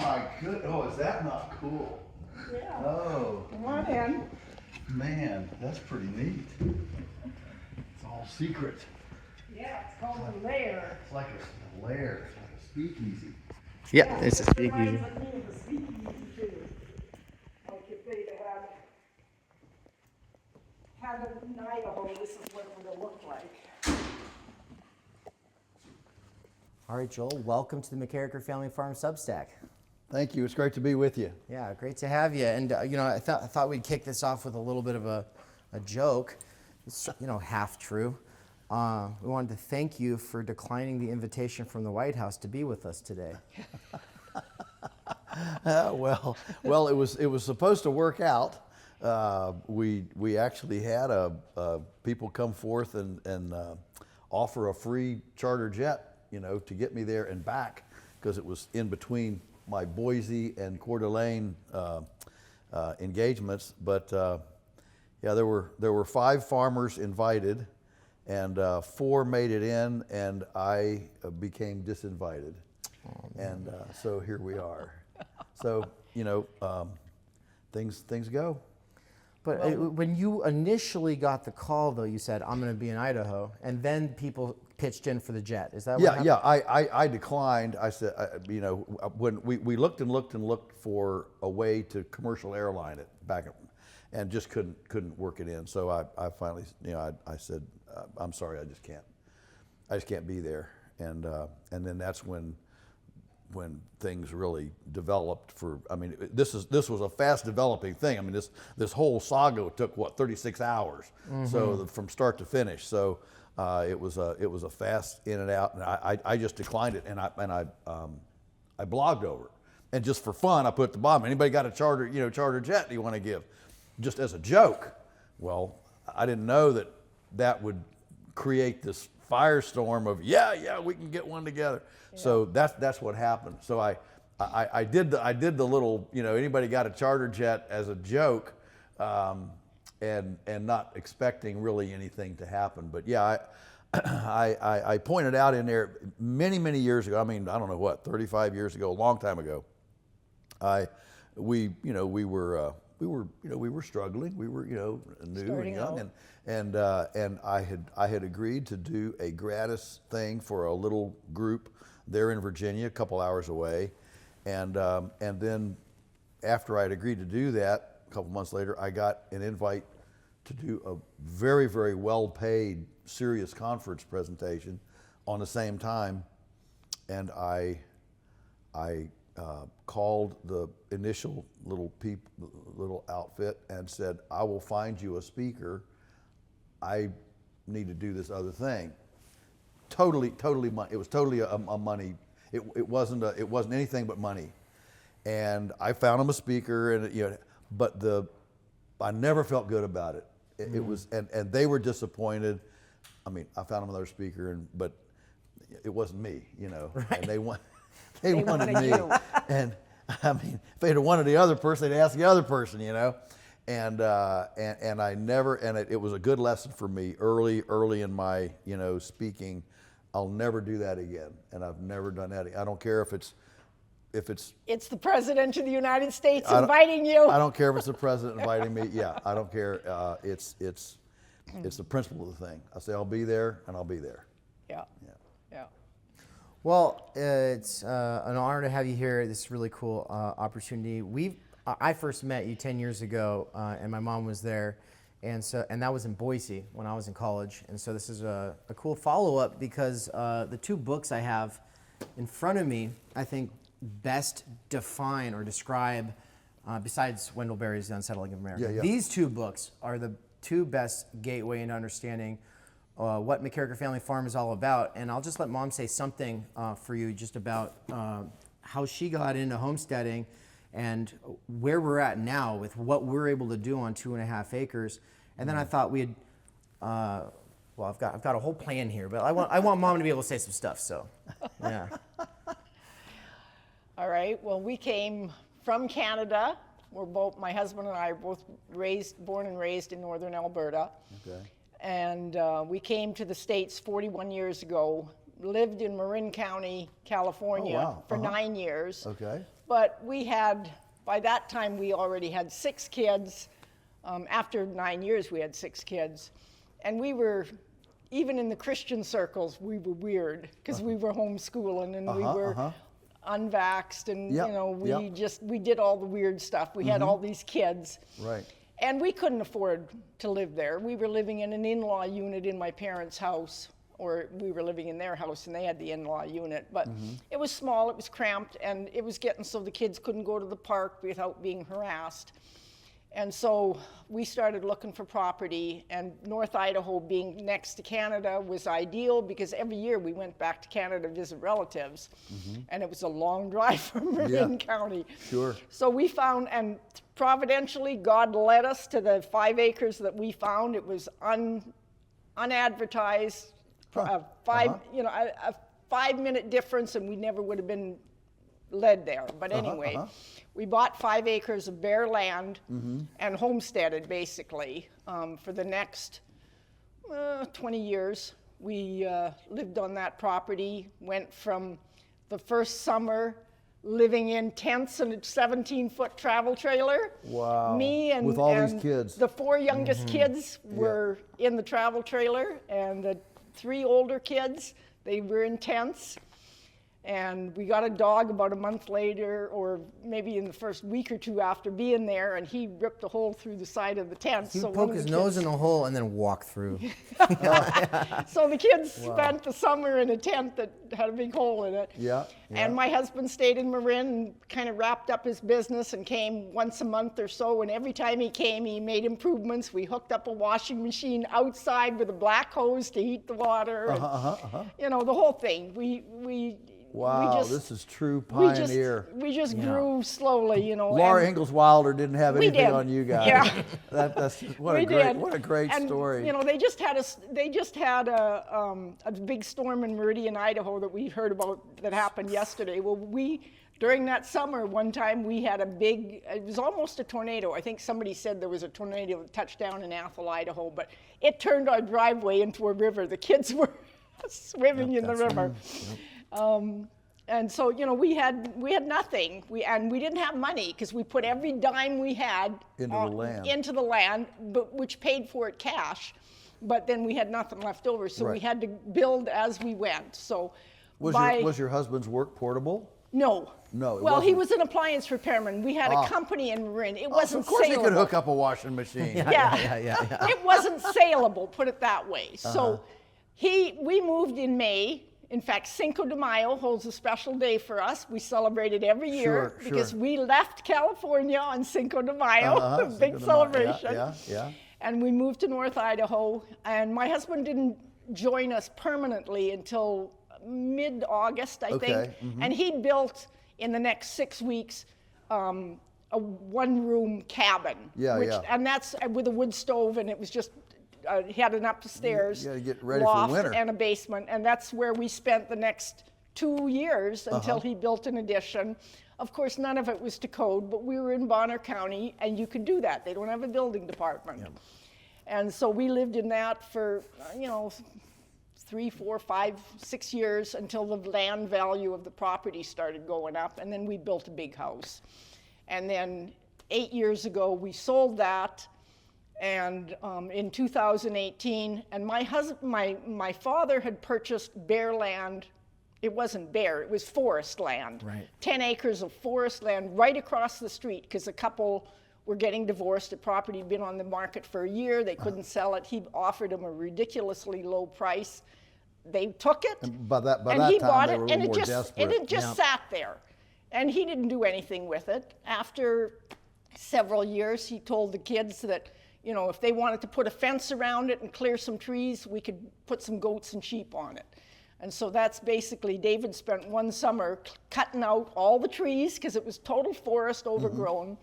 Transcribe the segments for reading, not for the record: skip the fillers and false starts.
my goodness. Oh, is that not cool? Yeah. Oh. Come on in. Man, that's pretty neat. It's all secret. Yeah, it's called a lair. It's like a lair. It's like a speakeasy. Yeah, it's a speakeasy. Reminds me of a speakeasy too. Like if they had it in Idaho, this is what it would have looked like. All right, Joel, welcome to the McCarricker Family Farm Substack. Thank you. It's great to be with you. Yeah, great to have you. And, I thought we'd kick this off with a little bit of a joke. It's, half true. We wanted to thank you for declining the invitation from the White House to be with us today. Well, it was supposed to work out. We actually had people come forth and offer a free charter jet, to get me there and back, because it was in between my Boise and Coeur d'Alene engagements. But there were 5 farmers invited, and 4 made it in, and I became disinvited. Oh, and so here we are. So things go. But when you initially got the call, though, you said, I'm going to be in Idaho, and then people pitched in for the jet. Is that what happened? Yeah, I declined. I said, when we looked and looked for a way to commercial airline it back, and just couldn't work it in. So I finally, I said, I'm sorry, I just can't be there. And then that's when things really developed this was a fast developing thing. This whole saga took 36 hours. Mm-hmm. So from start to finish. So it was a fast in and out, and I just declined it, and I blogged over it. And just for fun, I put at the bottom, anybody got a charter jet do you want to give? Just as a joke. Well, I didn't know that would create this firestorm of we can get one together. Yeah. So that's what happened. So I did the little anybody got a charter jet as a joke, and not expecting really anything to happen. But yeah, I pointed out in there many years ago. I don't know what, 35 years ago, a long time ago. We were struggling. We were new and young, and I had agreed to do a gratis thing for a little group there in Virginia, a couple hours away, and then after I had agreed to do that, a couple months later, I got an invite to do a very, very well-paid, serious conference presentation on the same time, and I called the initial little outfit and said, I will find you a speaker. I need to do this other thing. Totally money. It was totally a money. It wasn't anything but money. And I found him a speaker, and but I never felt good about it. It was, and they wthey disappointed. I found him another speaker, but it wasn't me, Right. And they wanted me. You. And if they'd have wanted the other person, they'd ask the other person, And I never, and it was a good lesson for me early in my speaking. I'll never do that again, and I've never done that. I don't care if it's It's the President of the United States inviting you. I don't care if it's the president inviting me. Yeah, I don't care. It's the principle of the thing. I say I'll be there, and I'll be there. Yeah. Well, it's an honor to have you here. This is a really cool opportunity. I first met you 10 years ago, and my mom was there, and that was in Boise when I was in college. And so this is a cool follow-up, because the 2 books I have in front of me, I think, best define or describe, besides Wendell Berry's The Unsettling of America. Yeah. These 2 books are the 2 best gateway into understanding what McCarricker Family Farm is all about. And I'll just let Mom say something for you just about how she got into homesteading and where we're at now with what we're able to do on 2.5 acres. And then I thought we'd, I've got a whole plan here, but I want Mom to be able to say some stuff, so, yeah. All right. Well, we came from Canada. My husband and I are both born and raised in northern Alberta. Okay. And we came to the States 41 years ago, lived in Marin County, California for 9 years. Okay. But we had, by that time, we already had 6 kids. After 9 years, we had 6 kids. And we were, even in the Christian circles, we were weird because we were homeschooling and we were unvaxxed and, Yep, you know, yep. we did all the weird stuff. We had all these kids. Right. And we couldn't afford to live there. We were living in an in-law unit in my parents' house, or we were living in their house and they had the in-law unit. But it was small, it was cramped, and it was getting so the kids couldn't go to the park without being harassed. And so we started looking for property, and North Idaho, being next to Canada, was ideal because every year we went back to Canada to visit relatives, and it was a long drive from Marin County. Sure. So we found, and providentially, God led us to the 5 acres that we found. It was unadvertised, a 5-minute difference, and we never would have been led there. But anyway, we bought 5 acres of bare land and homesteaded basically for the next 20 years. We lived on that property, went from the first summer living in tents in a 17-foot travel trailer. Wow. Me and, with all and these kids. the 4 youngest kids were in the travel trailer, and the 3 older kids, they were in tents. And we got a dog about a month later, or maybe in the first week or 2 after being there, and he ripped a hole through the side of the tent. He would one poke of his the nose kids- in a hole and then walk through. So the kids spent the summer in a tent that had a big hole in it. Yeah, And my husband stayed in Marin and kind of wrapped up his business and came once a month or so. And every time he came, he made improvements. We hooked up a washing machine outside with a black hose to heat the water. And, you know, the whole thing. Wow, this is true pioneer. We just grew slowly, you know. Laura and Ingalls Wilder didn't have we anything did. on you guys. Yeah. That's just, what We a great did. what a great And, story. You know, they just had a big storm in Meridian, Idaho that we heard about that happened yesterday. Well, during that summer, one time we had it was almost a tornado. I think somebody said there was a tornado that touched down in Athol, Idaho, but it turned our driveway into a river. The kids were swimming in the river. And so, you know, we had nothing. We didn't have money because we put every dime we had into the land, which paid for it cash. But then we had nothing left over, so we had to build as we went. So, was your husband's work portable? No. No, it well, he wasn't. was an appliance repairman. We had a company in Marin. It wasn't Of course saleable. he could hook up a washing machine. Yeah. It wasn't saleable, put it that way. So we moved in May. In fact, Cinco de Mayo holds a special day for us. We celebrate it every year because we left California on Cinco de Mayo, a big celebration. Yeah. And we moved to North Idaho. And my husband didn't join us permanently until mid-August, I think. And he built in the next 6 weeks a 1-room cabin. And that's with a wood stove, and it was just he had an upstairs get ready for loft winter. and a basement, and that's where we spent the next 2 years until he built an addition. Of course, none of it was to code, but we were in Bonner County, and you could do that. They don't have a building department. And so we lived in that for, 3, 4, 5, 6 years until the land value of the property started going up, and then we built a big house. And then 8 years ago, we sold that. And in 2018, and my father had purchased bare land. It wasn't bare, it was forest land. 10 acres of forest land right across the street, because a couple were getting divorced. The property had been on the market for a year. They couldn't sell it. He offered them a ridiculously low price. They took it, and he bought they it, were a and little it more just desperate. sat there. And he didn't do anything with it. After several years, he told the kids that, you know, if they wanted to put a fence around it and clear some trees, we could put some goats and sheep on it. And so that's basically, David spent one summer cutting out all the trees because it was total forest overgrown.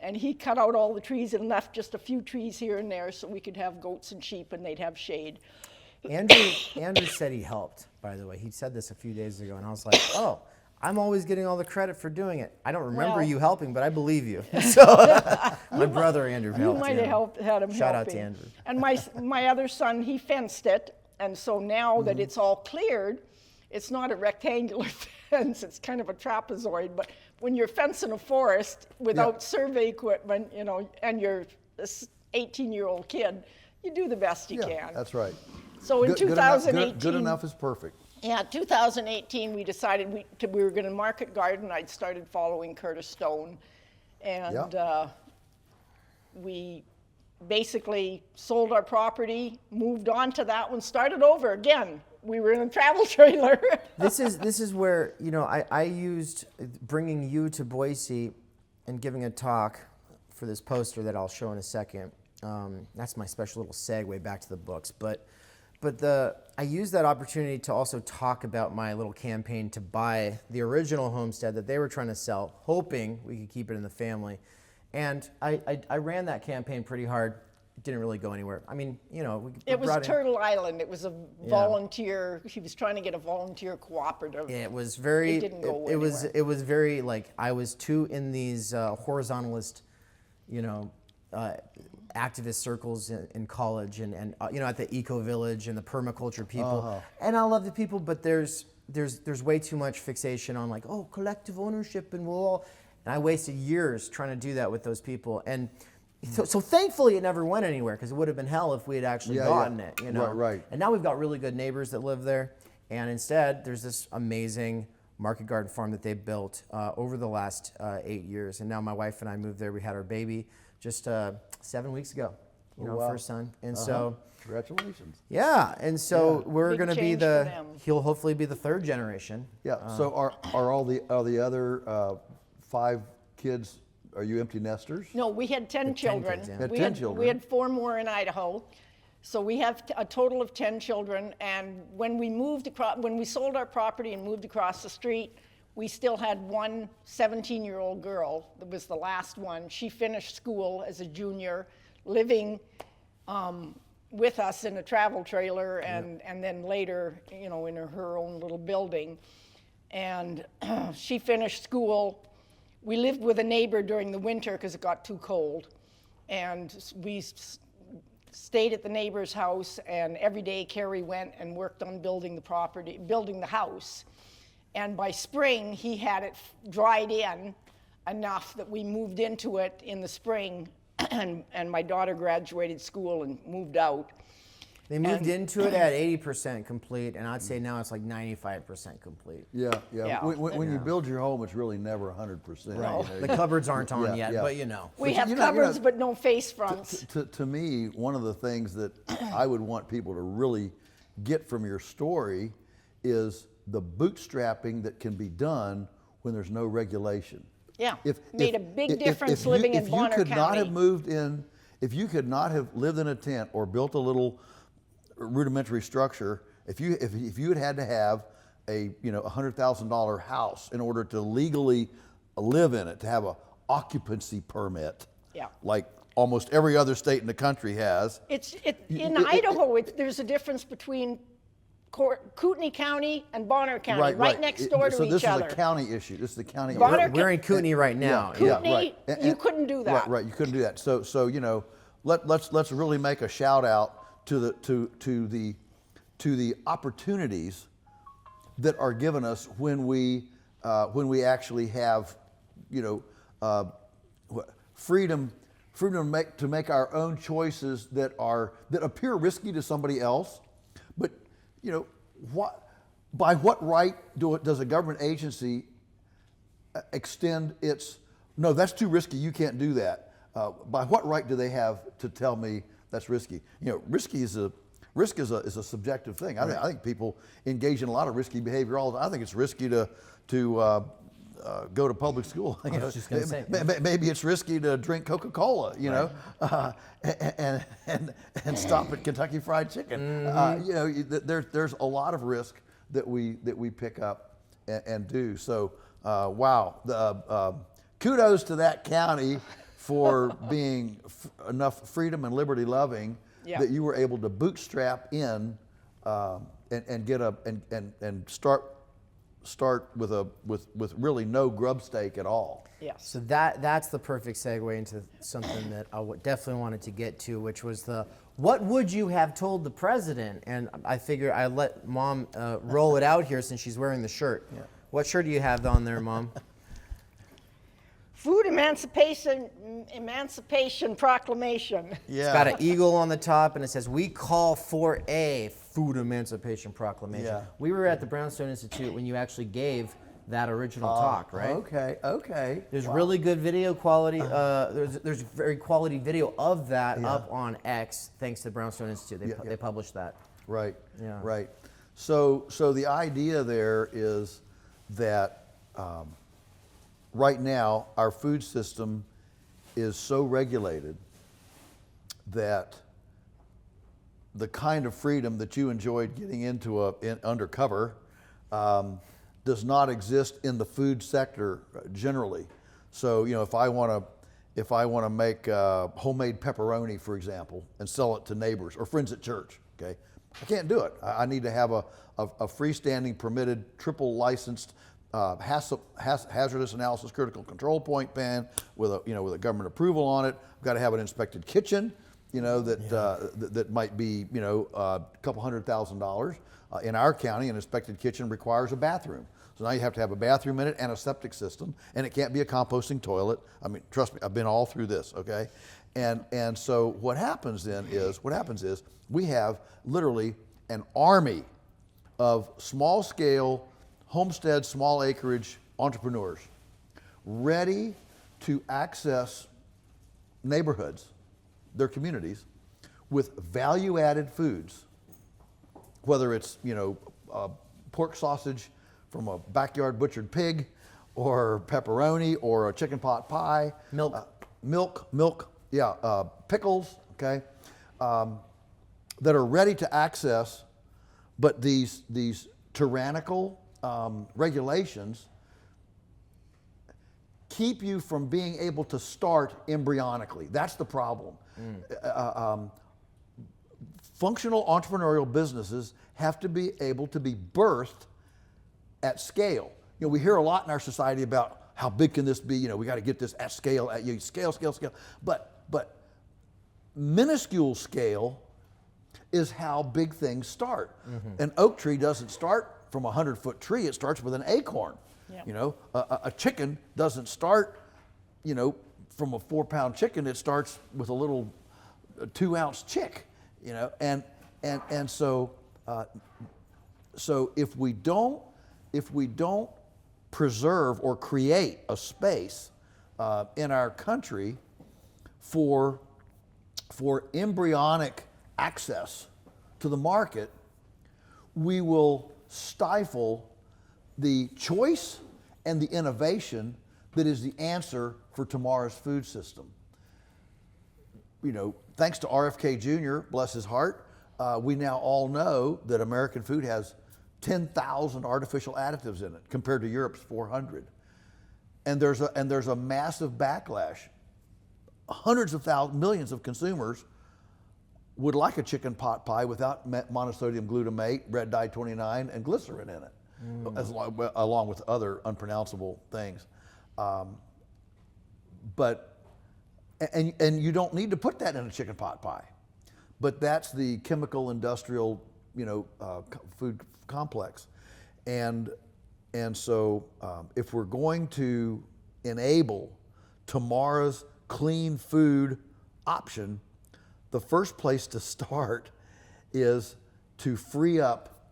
And he cut out all the trees and left just a few trees here and there so we could have goats and sheep and they'd have shade. Andrew said he helped, by the way. He said this a few days ago, and I was like, oh, I'm always getting all the credit for doing it. I don't remember you helping, but I believe you. So my brother Andrew helped. You might have had him Shout out helping. to Andrew. And my other son, he fenced it, and so now that it's all cleared, it's not a rectangular fence, it's kind of a trapezoid, but when you're fencing a forest without Yeah. survey equipment, you know, and you're this 18-year-old kid, you do the best you Yeah, can. that's right. So in Good enough- 2018, good enough is perfect. yeah, 2018, we decided we were going to market garden. I'd started following Curtis Stone, and Yeah. we basically sold our property, moved on to that one, started over again. We were in a travel trailer. This is where, you know, I used bringing you to Boise and giving a talk for this poster that I'll show in a second. That's my special little segue back to the books. But I used that opportunity to also talk about my little campaign to buy the original homestead that they were trying to sell, hoping we could keep it in the family. And I ran that campaign pretty hard. It didn't really go anywhere. I mean, you know, It was brought in- Turtle Island. It was a volunteer. He was trying to get a volunteer cooperative. It was very. It didn't go it was. anywhere. It was very like I was too in these horizontalist, you know, activist circles in college and you know, at the eco village and the permaculture people. And I love the people, but there's way too much fixation on like, oh, collective ownership and we'll all. And I wasted years trying to do that with those people. And so thankfully it never went anywhere, because it would have been hell if we had actually gotten it, you know. Right. And now we've got really good neighbors that live there. And instead, there's this amazing market garden farm that they built over the last 8 years. And now my wife and I moved there. We had our baby just 7 weeks ago, you know, wow. first son. And so, Congratulations. yeah. And so we're Big going to be change for the, them. he'll hopefully be the third generation. Yeah. So are all the other 5 kids? Are you empty nesters? No, we had 10 children. kids, yeah. Had We 10 children. We had 4 more in Idaho. So we have a total of 10 children. And when we moved across, when we sold our property and moved across the street, we still had one 17-year-old girl. That was the last one. She finished school as a junior, living with us in a travel trailer, and then later, you know, in her own little building. And she finished school. We lived with a neighbor during the winter because it got too cold. And we stayed at the neighbor's house, and every day Carrie went and worked on building the property, building the house. And by spring, he had it dried in enough that we moved into it in the spring, and my daughter graduated school and moved out. They moved into it at 80% complete, and I'd say now it's like 95% complete. Yeah. Yeah. When you build your home, it's really never 100%. No. You know, The cupboards aren't on Yeah, yet, yeah. but you know. We But have you know- cupboards, but no face fronts. To me, one of the things that I would want people to really get from your story is the bootstrapping that can be done when there's no regulation. Yeah, made a big difference you- living in if Bonner you could not County. have moved in, if you could not have lived in a tent or built a little rudimentary structure, if you had to have a $100,000 house in order to legally live in it, to have a occupancy permit, Yeah. like almost every other state in the country has. In Idaho, there's a difference between Kootenai County and Bonner County, right next door to so each this other. is a county issue. This is the county Bonner issue. We're in Kootenai right now. Yeah, Kootenai, right. you couldn't do that. Right, you couldn't do that. So you know, let's really make a shout out to the opportunities that are given us when we actually have, freedom to make our own choices that appear risky to somebody else, but by what right does a government agency extend its, no, that's too risky, you can't do that. By what right do they have to tell me that's risky? Risk is a subjective thing. I think people engage in a lot of risky behavior all the time. I think it's risky to go to public school. I was just gonna say. Maybe it's risky to drink Coca-Cola, and stop at Kentucky Fried Chicken. There's a lot of risk that we pick up and do. So, wow. Kudos to that county for being enough freedom and liberty loving that you were able to bootstrap in and get and start with really no grub stake at all. Yes. So that's the perfect segue into something that I definitely wanted to get to, which was what would you have told the president? And I figure I let Mom roll it out here since she's wearing the shirt. Yeah. What shirt do you have on there, Mom? Food Emancipation Proclamation. Yeah. It's got an eagle on the top, and it says, "We call for a Food Emancipation Proclamation." Yeah. We were at the Brownstone Institute when you actually gave that original talk, right? Okay. There's really good video quality. There's very quality video of that up on X, thanks to the Brownstone Institute. They published that. Right. Yeah. Right. So the idea there is that right now our food system is so regulated that the kind of freedom that you enjoyed getting into undercover does not exist in the food sector generally. So if I want to make homemade pepperoni, for example, and sell it to neighbors or friends at church, okay, I can't do it. I need to have a freestanding, permitted, triple licensed, hazardous analysis critical control point pan with a government approval on it. I've got to have an inspected kitchen, that might be a couple $100,000. In our county, an inspected kitchen requires a bathroom. So now you have to have a bathroom in it and a septic system, and it can't be a composting toilet. I mean, trust me, I've been all through this, okay? And so what happens is we have literally an army of small scale, homestead, small acreage entrepreneurs ready to access neighborhoods, their communities, with value added foods, whether it's, pork sausage from a backyard butchered pig, or pepperoni, or a chicken pot pie. Milk. Pickles, okay, that are ready to access, but these tyrannical regulations keep you from being able to start embryonically. That's the problem. Functional entrepreneurial businesses have to be able to be birthed at scale. We hear a lot in our society about how big can this be? We got to get this at scale, scale. But minuscule scale is how big things start. An oak tree doesn't start from a 100-foot tree, it starts with an acorn. Yep. A chicken doesn't start, from a 4-pound chicken, it starts with a little 2-ounce chick, and so if we don't preserve or create a space in our country for embryonic access to the market, we will stifle the choice and the innovation that is the answer for tomorrow's food system. Thanks to RFK Jr., bless his heart, we now all know that American food has 10,000 artificial additives in it compared to Europe's 400. And there's a massive backlash. Hundreds of thousands, millions of consumers would like a chicken pot pie without monosodium glutamate, red dye 29, and glycerin in it, along with other unpronounceable things. And you don't need to put that in a chicken pot pie, but that's the chemical industrial, food complex, and so if we're going to enable tomorrow's clean food option, the first place to start is to free up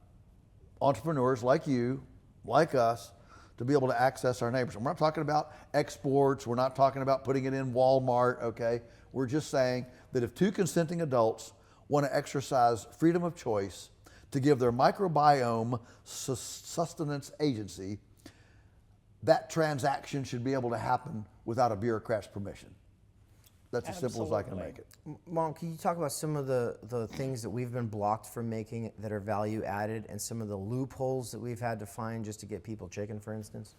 entrepreneurs like you, like us, to be able to access our neighbors. And we're not talking about exports, we're not talking about putting it in Walmart, okay? We're just saying that if 2 consenting adults want to exercise freedom of choice to give their microbiome sustenance agency, that transaction should be able to happen without a bureaucrat's permission. That's as simple as I can make it. Mom, can you talk about some of the things that we've been blocked from making that are value added, and some of the loopholes that we've had to find just to get people chicken, for instance?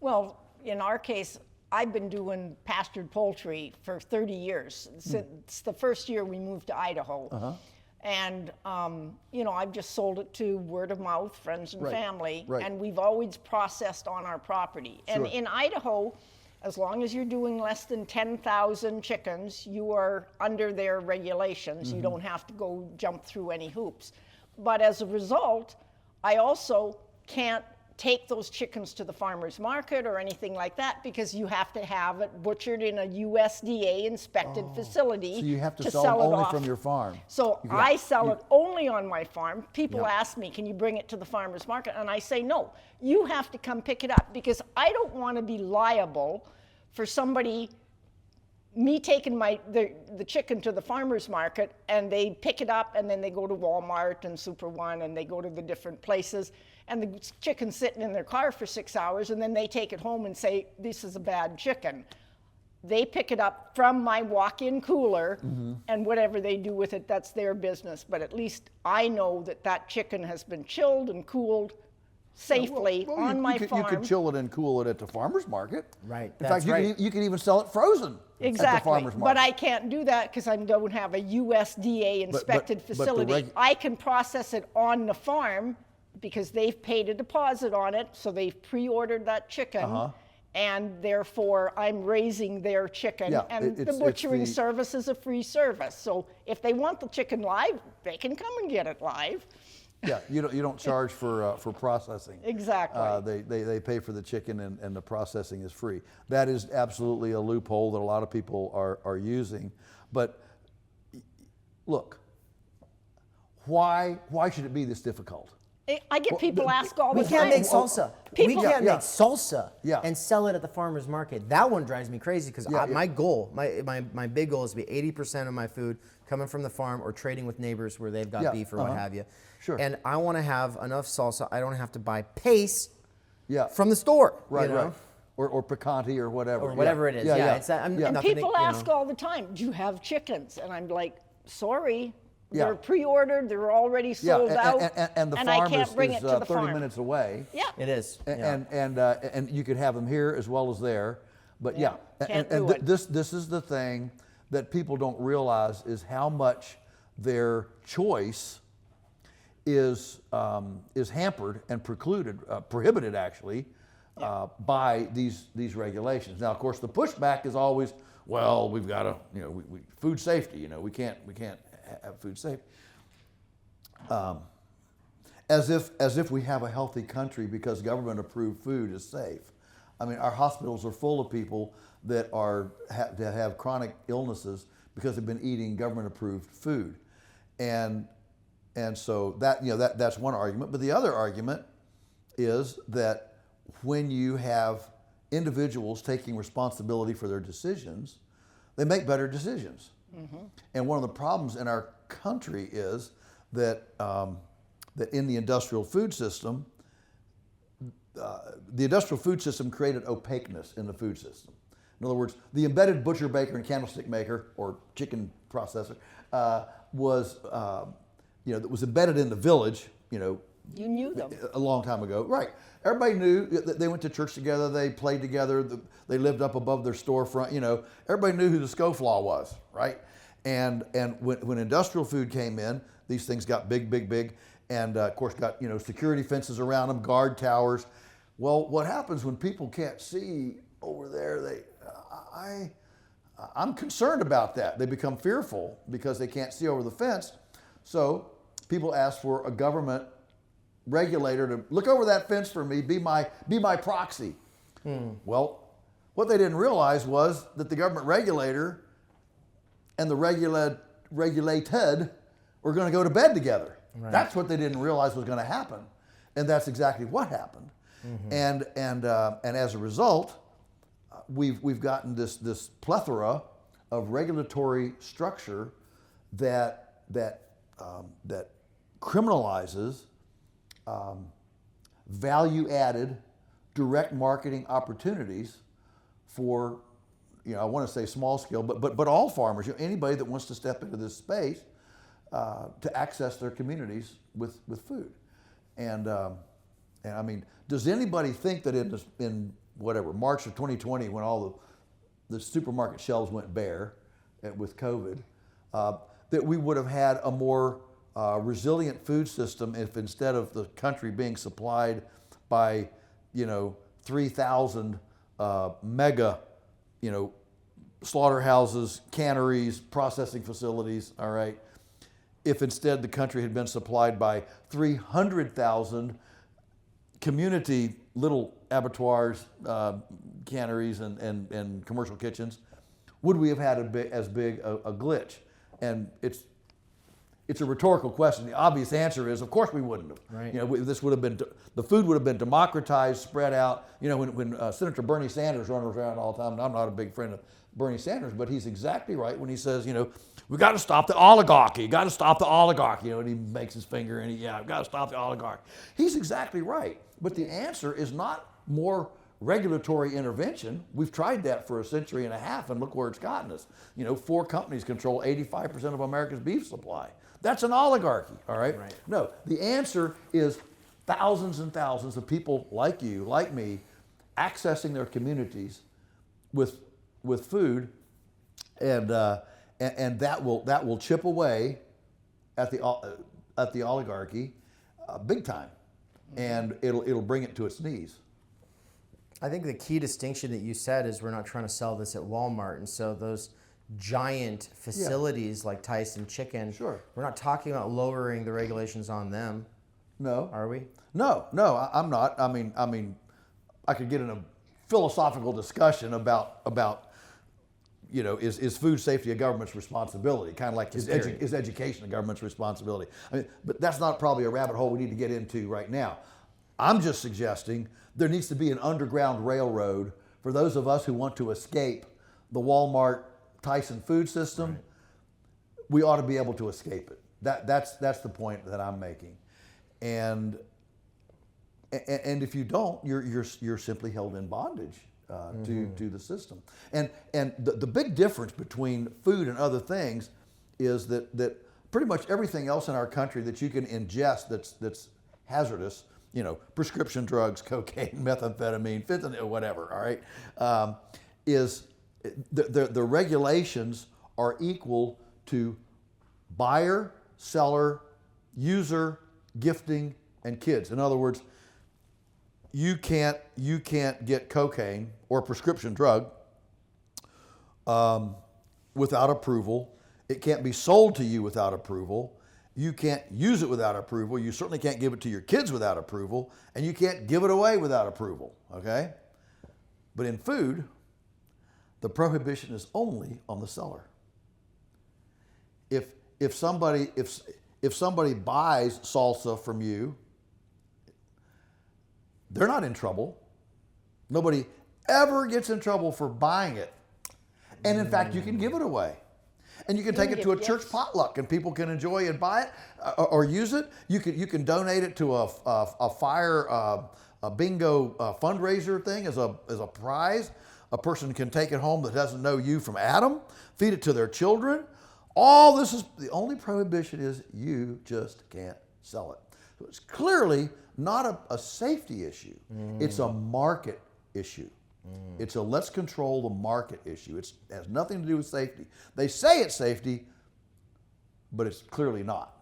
Well, in our case, I've been doing pastured poultry for 30 years. Since the first year we moved to Idaho. And, I've just sold it to word of mouth, friends and family. Right. And we've always processed on our property. And in Idaho, as long as you're doing less than 10,000 chickens, you are under their regulations. You don't have to go jump through any hoops. But as a result, I also can't take those chickens to the farmer's market or anything like that because you have to have it butchered in a USDA inspected facility. So you have to to sell sell it only off. from your farm. So I sell it only on my farm. People Yeah. ask me, can you bring it to the farmer's market? And I say, no, you have to come pick it up because I don't want to be liable for somebody, me taking the chicken to the farmer's market and they pick it up and then they go to Walmart and Super One and they go to the different places and the chicken's sitting in their car for 6 hours and then they take it home and say, this is a bad chicken. They pick it up from my walk-in cooler, and whatever they do with it, that's their business. But at least I know that that chicken has been chilled and cooled safely on my farm. You could chill it and cool it at the farmer's market. Right, In that's fact, right. you could even sell it frozen at the Exactly, farmer's market. but I can't do that because I don't have a USDA inspected but the facility. I can process it on the farm because they've paid a deposit on it, so they've pre-ordered that chicken. And therefore, I'm raising their chicken, Yeah, and the butchering service is a free service. So if they want the chicken live, they can come and get it live. Yeah, you don't charge for processing. Exactly. They pay for the chicken and the processing is free. That is absolutely a loophole that a lot of people are using. But look, why should it be this difficult? I get people ask all the We time. can't make salsa. We People- can't Yeah. make salsa Yeah. and sell it at the farmer's market. That one drives me crazy because Yeah, my goal, my big goal is to be 80% of my food coming from the farm or trading with neighbors where they've got Yeah, beef or what have you. Sure. And I want to have enough salsa. I don't have to buy paste Yeah. from the store. Right, you know? right. Or picante or whatever. Or whatever it is. Yeah. It's that, And nothing people to, ask all the time, do you have chickens? And I'm like, sorry, Yeah. they're pre-ordered, they're already sold out, and the and farm I can't is, bring it to the 30 farm. minutes away. Yeah. It is. And you could have them here as well as there. But yeah, can't do it. this is the thing that people don't realize is how much their choice is hampered and prohibited actually by these regulations. Now, of course, the pushback is always, well, we've got to, we food safety. We can't have food safety. As if we have a healthy country because government-approved food is safe. I mean, our hospitals are full of people that have chronic illnesses because they've been eating government-approved food, and so that's one argument. But the other argument is that when you have individuals taking responsibility for their decisions, they make better decisions. And one of the problems in our country is that that in the industrial food system, the industrial food system created opaqueness in the food system. In other words, the embedded butcher, baker, and candlestick maker, or chicken processor, was embedded in the village. You knew them. A long time ago, right? Everybody knew that they went to church together, they played together, they lived up above their storefront. Everybody knew who the scofflaw was, right? And when industrial food came in, these things got big, and of course got security fences around them, guard towers. Well, what happens when people can't see over there? I'm concerned about that. They become fearful because they can't see over the fence. So people ask for a government regulator to look over that fence for me, be my proxy. Well, what they didn't realize was that the government regulator and the regulated were going to go to bed together. Right. That's what they didn't realize was going to happen, and that's exactly what happened. And as a result, we've gotten this plethora of regulatory structure that criminalizes value-added direct marketing opportunities for, I want to say small scale, but all farmers, anybody that wants to step into this space to access their communities with food. And I mean, does anybody think that in March of 2020, when all the supermarket shelves went bare with COVID, that we would have had a more resilient food system if instead of the country being supplied by 3,000 mega slaughterhouses, canneries, processing facilities, all right, if instead the country had been supplied by 300,000 community little abattoirs, canneries, and commercial kitchens, would we have had as big a glitch? And it's a rhetorical question. The obvious answer is, of course, we wouldn't have. Right. You know, this would have been the food would have been democratized, spread out. You know, when Senator Bernie Sanders runs around all the time, and I'm not a big friend of Bernie Sanders, but he's exactly right when he says, you know, we got to stop the oligarchy. Got to stop the oligarchy. You know, and he makes his finger and we've got to stop the oligarchy. He's exactly right. But the answer is not more regulatory intervention. We've tried that for a century and a half, and look where it's gotten us. You know, 4 companies control 85% of America's beef supply. That's an oligarchy, all right? Right. No, the answer is thousands and thousands of people like you, like me, accessing their communities with food, and that will chip away at the oligarchy big time, and it'll bring it to its knees. I think the key distinction that you said is we're not trying to sell this at Walmart, and so those giant facilities like Tyson Chicken, Sure. we're not talking about lowering the regulations on them, No, are we? No, I'm not. I mean, I could get in a philosophical discussion about you know, is food safety a government's responsibility? Kind of like is education a government's responsibility? I mean, but that's not probably a rabbit hole we need to get into right now. I'm just suggesting there needs to be an underground railroad for those of us who want to escape the Walmart Tyson food system. Right. We ought to be able to escape it. That's the point that I'm making. And if you don't, you're simply held in bondage to the system. And the big difference between food and other things is that pretty much everything else in our country that you can ingest that's hazardous, you know, prescription drugs, cocaine, methamphetamine, fentanyl, whatever, all right, is the regulations are equal to buyer, seller, user, gifting, and kids. In other words, you can't get cocaine or a prescription drug without approval. It can't be sold to you without approval. You can't use it without approval. You certainly can't give it to your kids without approval, and you can't give it away without approval, okay? But in food, the prohibition is only on the seller. If somebody buys salsa from you, they're not in trouble. Nobody ever gets in trouble for buying it. And in fact, you can give it away. And you can take it to a church potluck, and people can enjoy and buy it or use it. You can donate it to a fire a bingo fundraiser thing as a prize. A person can take it home that doesn't know you from Adam, feed it to their children. All this is, the only prohibition is you just can't sell it. So it's clearly not a safety issue. It's a market issue. It's a let's control the market issue. It has nothing to do with safety. They say it's safety, but it's clearly not.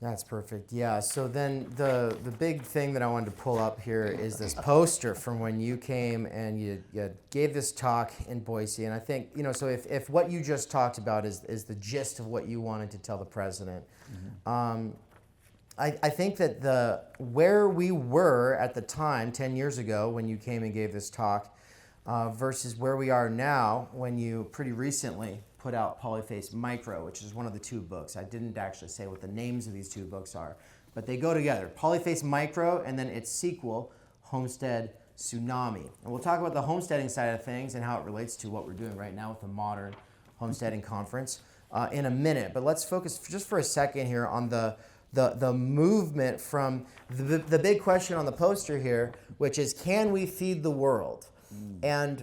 That's perfect. Yeah. So then the big thing that I wanted to pull up here is this poster from when you came and you gave this talk in Boise. And I think, you know, so if what you just talked about is the gist of what you wanted to tell the president, I think that where we were at the time, 10 years ago, when you came and gave this talk, versus where we are now, when you pretty recently put out Polyface Micro, which is one of the 2 books. I didn't actually say what the names of these 2 books are, but they go together. Polyface Micro and then its sequel, Homestead Tsunami. And we'll talk about the homesteading side of things and how it relates to what we're doing right now with the Modern Homesteading Conference in a minute. But let's focus just for a second here on the movement from the big question on the poster here, which is, can we feed the world? And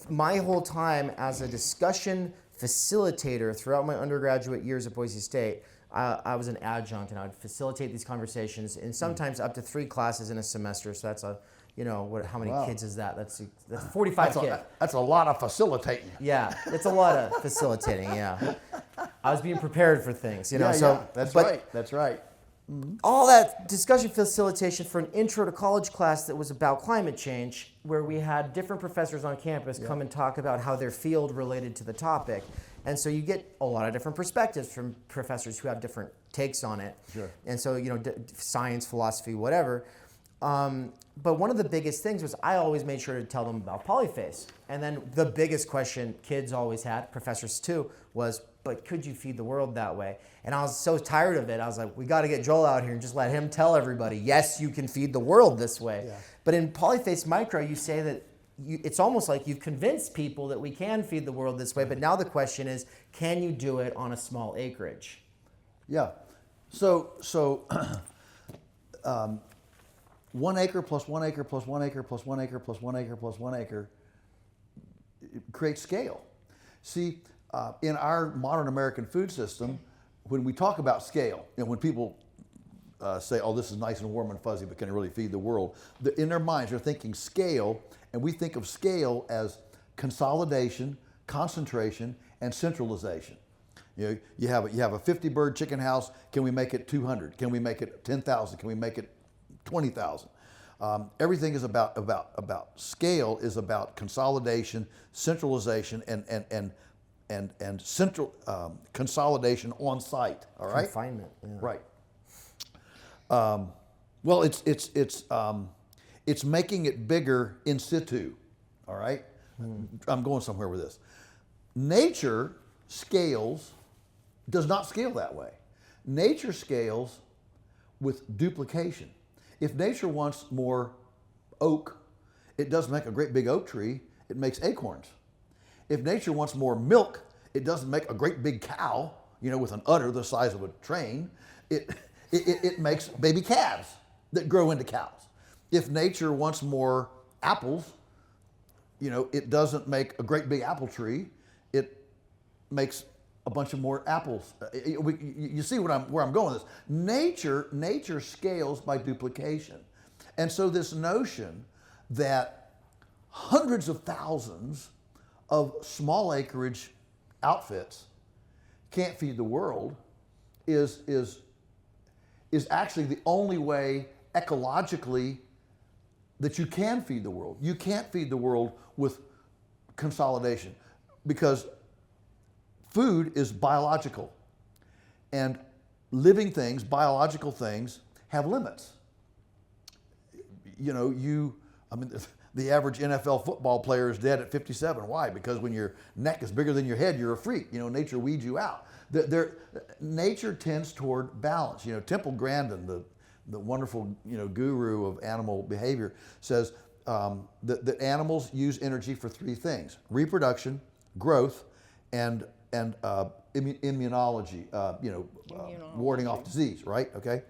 my whole time as a discussion facilitator throughout my undergraduate years at Boise State, I was an adjunct, and I would facilitate these conversations in sometimes up to 3 classes in a semester. So that's how many kids is that? That's 45 kids. That's a lot of facilitating. Yeah, it's a lot of facilitating, yeah. I was being prepared for things, you know. That's right. All that discussion facilitation for an intro to college class that was about climate change, where we had different professors on campus come and talk about how their field related to the topic. And so you get a lot of different perspectives from professors who have different takes on it. Sure. And so, science, philosophy, whatever. But one of the biggest things was I always made sure to tell them about polyphase. And then the biggest question kids always had, professors too, was, but could you feed the world that way? And I was so tired of it. I was like, we got to get Joel out here and just let him tell everybody, yes, you can feed the world this way. Yeah. But in polyphase micro, you say that it's almost like you've convinced people that we can feed the world this way. But now the question is, can you do it on a small acreage? Yeah. So 1 acre plus 1 acre plus 1 acre plus 1 acre plus 1 acre plus 1 acre creates scale. See, in our modern American food system, when we talk about scale, when people say, oh, this is nice and warm and fuzzy, but can it really feed the world? In their minds, they're thinking scale, and we think of scale as consolidation, concentration, and centralization. You have a 50-bird chicken house. Can we make it 200? Can we make it 10,000? Can we make it 20,000? Everything is about scale is about consolidation, centralization, and central consolidation on site. All right. Confinement. Yeah. Right. Well, it's making it bigger in situ. All right. I'm going somewhere with this. Nature does not scale that way. Nature scales with duplication. If nature wants more oak, it doesn't make a great big oak tree, it makes acorns. If nature wants more milk, it doesn't make a great big cow, with an udder the size of a train. It makes baby calves that grow into cows. If nature wants more apples, it doesn't make a great big apple tree, it makes a bunch of more apples. You see where I'm going with this. Nature scales by duplication. And so this notion that hundreds of thousands of small acreage outfits can't feed the world is actually the only way ecologically that you can feed the world. You can't feed the world with consolidation because food is biological, and living things, biological things, have limits. The average NFL football player is dead at 57. Why? Because when your neck is bigger than your head, you're a freak. Nature weeds you out. Nature tends toward balance. Temple Grandin, the wonderful guru of animal behavior, says that animals use energy for three things: reproduction, growth, and immunology, warding off disease, right? Okay.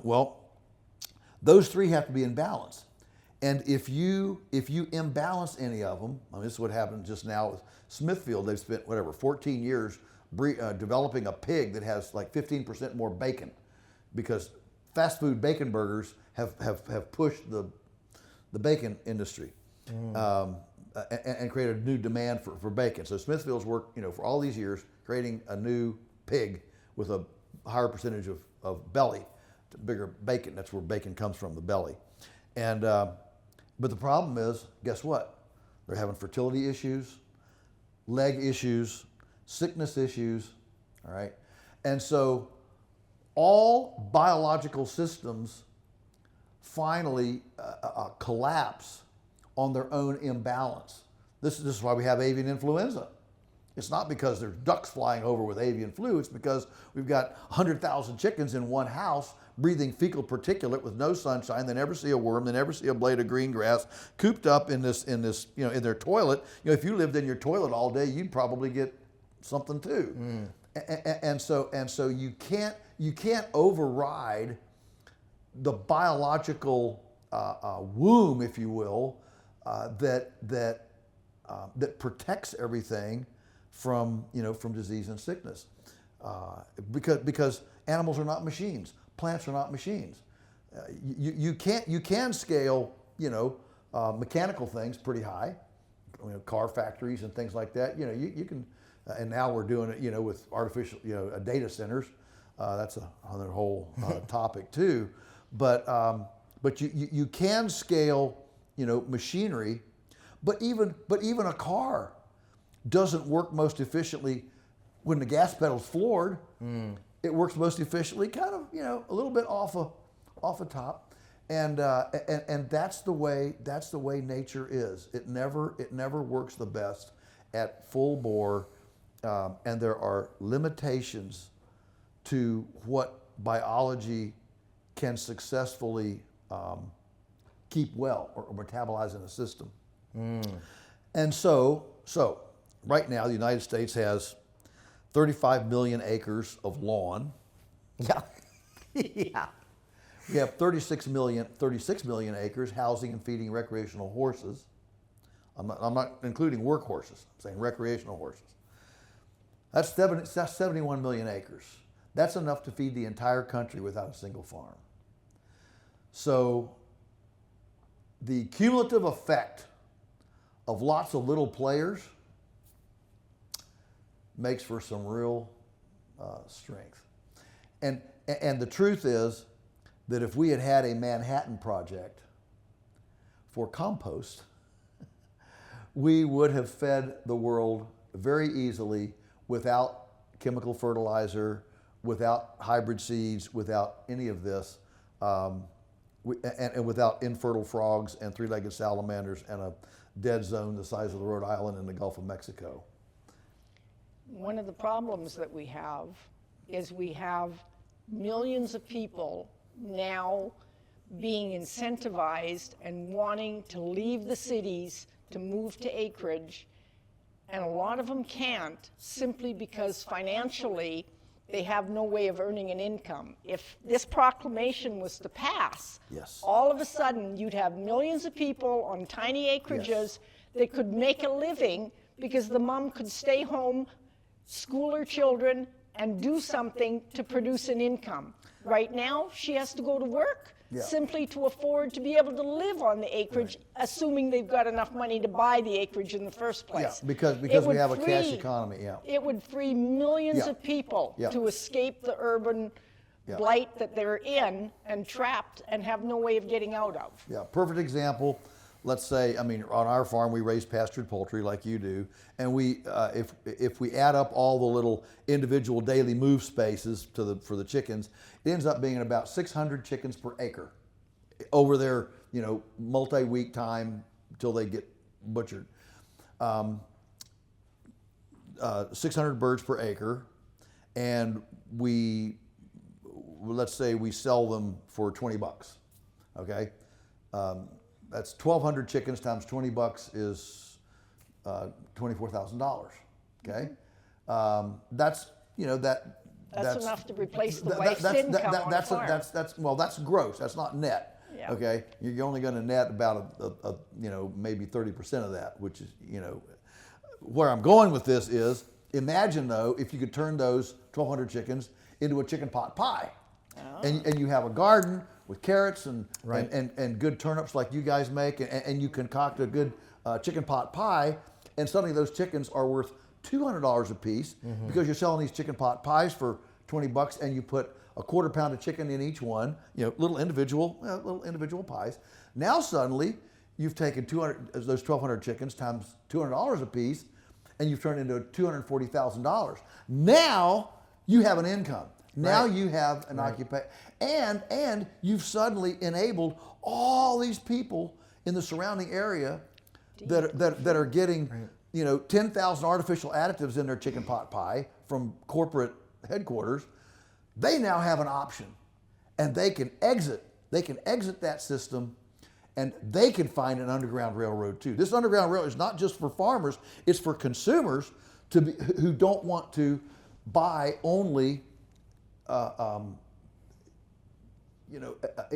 Well, those three have to be in balance. And if you imbalance any of them, this is what happened just now with Smithfield. They've spent 14 years developing a pig that has like 15% more bacon, because fast food bacon burgers have pushed the bacon industry. And created a new demand for bacon. So Smithfield's worked, for all these years, creating a new pig with a higher percentage of belly, bigger bacon. That's where bacon comes from, the belly. And but the problem is, guess what? They're having fertility issues, leg issues, sickness issues. All right, and so all biological systems finally collapse on their own imbalance. This is why we have avian influenza. It's not because there's ducks flying over with avian flu. It's because we've got 100,000 chickens in one house breathing fecal particulate with no sunshine. They never see a worm. They never see a blade of green grass, cooped up in their toilet. If you lived in your toilet all day, you'd probably get something too. And so you can't override the biological womb, if you will, that protects everything from disease and sickness, because animals are not machines, plants are not machines. You can scale mechanical things pretty high, car factories and things like that. You can, and now we're doing it with artificial data centers. That's another whole topic too, but you can scale machinery, but even a car doesn't work most efficiently when the gas pedal's floored. It works most efficiently kind of, a little bit off a top. And that's the way nature is. It never works the best at full bore, and there are limitations to what biology can successfully keep well or metabolize in the system. And so right now the United States has 35 million acres of lawn. Yeah. Yeah. We have 36 million acres housing and feeding recreational horses. I'm not including work horses. I'm saying recreational horses. That's 71 million acres. That's enough to feed the entire country without a single farm. So the cumulative effect of lots of little players makes for some real strength. And the truth is that if we had had a Manhattan Project for compost, we would have fed the world very easily without chemical fertilizer, without hybrid seeds, without any of this, and without infertile frogs and three-legged salamanders and a dead zone the size of the Rhode Island in the Gulf of Mexico. One of the problems that we have is we have millions of people now being incentivized and wanting to leave the cities to move to acreage, and a lot of them can't simply because financially they have no way of earning an income. If this proclamation was to pass, Yes. all of a sudden you'd have millions of people on tiny acreages that could make a living because the mom could stay home, school her children, and do something to produce an income. Right now, she has to go to work simply to afford to be able to live on the acreage, assuming they've got enough money to buy the acreage in the first place. Yeah, because It we would have a cash free- economy, It would free millions Yeah. of people Yeah. to escape the urban blight that they're in and trapped and have no way of getting out of. Yeah, perfect example. Let's say, on our farm we raise pastured poultry like you do, and we, if we add up all the little individual daily move spaces for the chickens, it ends up being about 600 chickens per acre over their multi-week time till they get butchered. 600 birds per acre, and let's say we sell them for $20. Okay. That's 1,200 chickens times $20 is $24,000. Okay, that's That's enough to replace the wife's income on a farm. That's gross. That's not net. Yeah. Okay, you're only going to net about maybe 30% of that, which is where I'm going with this is imagine though if you could turn those 1,200 chickens into a chicken pot pie, and you have a garden with carrots and good turnips like you guys make, and you concoct a good chicken pot pie, and suddenly those chickens are worth $200 a piece because you're selling these chicken pot pies for $20, and you put a quarter pound of chicken in each one, little individual pies. Now suddenly you've taken those 1,200 chickens times $200 a piece, and you've turned into $240,000. Now you have an income. Now you have an occupation, and you've suddenly enabled all these people in the surrounding area that are getting 10,000 artificial additives in their chicken pot pie from corporate headquarters. They now have an option, and they can exit that system, and they can find an underground railroad too. This underground railroad is not just for farmers; it's for consumers who don't want to buy only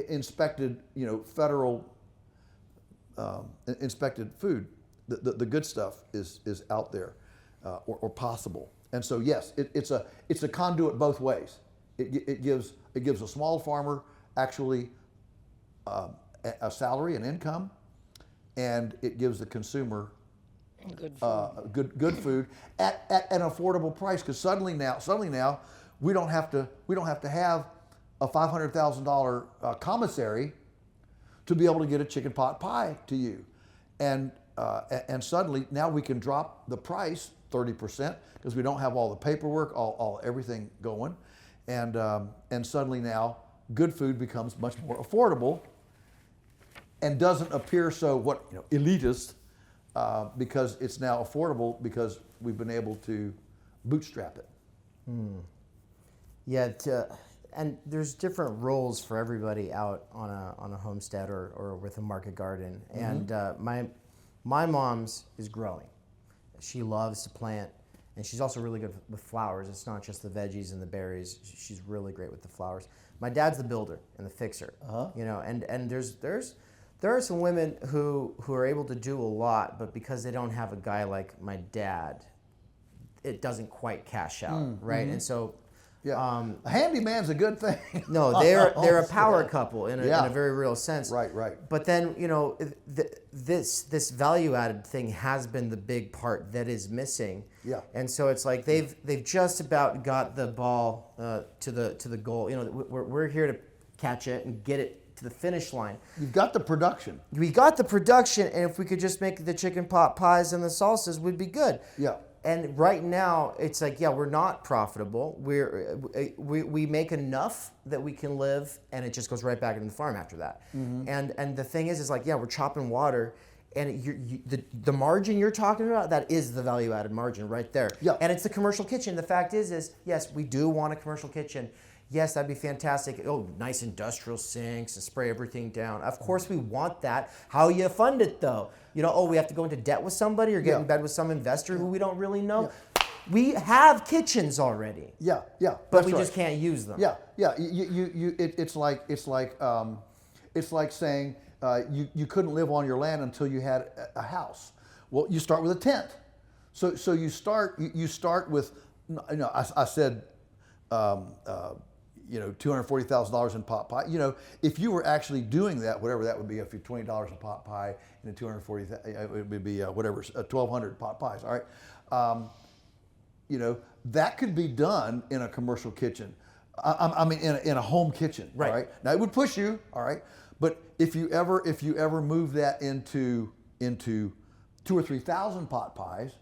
inspected, federal inspected food. The good stuff is out there or possible. And so yes, it's a conduit both ways. It gives a small farmer actually a salary and income, and it gives the consumer Good food. good food at an affordable price. Because suddenly now we don't have to have a $500,000 commissary to be able to get a chicken pot pie to you, and suddenly now we can drop the price 30% because we don't have all the paperwork, all everything going, and suddenly now good food becomes much more affordable, and doesn't appear so elitist because it's now affordable because we've been able to bootstrap it. Yeah, and there's different roles for everybody out on a homestead or with a market garden. And my mom's is growing. She loves to plant, and she's also really good with flowers. It's not just the veggies and the berries. She's really great with the flowers. My dad's the builder and the fixer. And there are some women who are able to do a lot, but because they don't have a guy like my dad, it doesn't quite cash out, right? And so, a handyman's a good thing. no, they're a power couple in a very real sense. Right. But then this value added thing has been the big part that is missing. Yeah. And so it's like they've just about got the ball to the goal. We're here to catch it and get it to the finish line. You've got the production. We got the production, and if we could just make the chicken pot pies and the salsas, we'd be good. Yeah. And right now, it's like, we're not profitable. We make enough that we can live, and it just goes right back into the farm after that. And the thing is like, we're chopping water, and the margin you're talking about, that is the value-added margin right there. Yeah. And it's the commercial kitchen. The fact is yes, we do want a commercial kitchen. Yes, that'd be fantastic. Oh, nice industrial sinks and spray everything down. Of course we want that. How you fund it though? We have to go into debt with somebody or get in bed with some investor who we don't really know. Yeah. We have kitchens already. Yeah. But we just can't use them. Yeah. It's like saying you couldn't live on your land until you had a house. Well, you start with a tent. So you start with, I said, $240,000 in pot pie. If you were actually doing that, whatever that would be, if you're $20 a pot pie and it would be whatever, 1,200 pot pies. All right, that could be done in a commercial kitchen. I mean, in a home kitchen. Right. All right. Now it would push you. All right, but if you ever move that into 2,000 or 3,000 pot pies.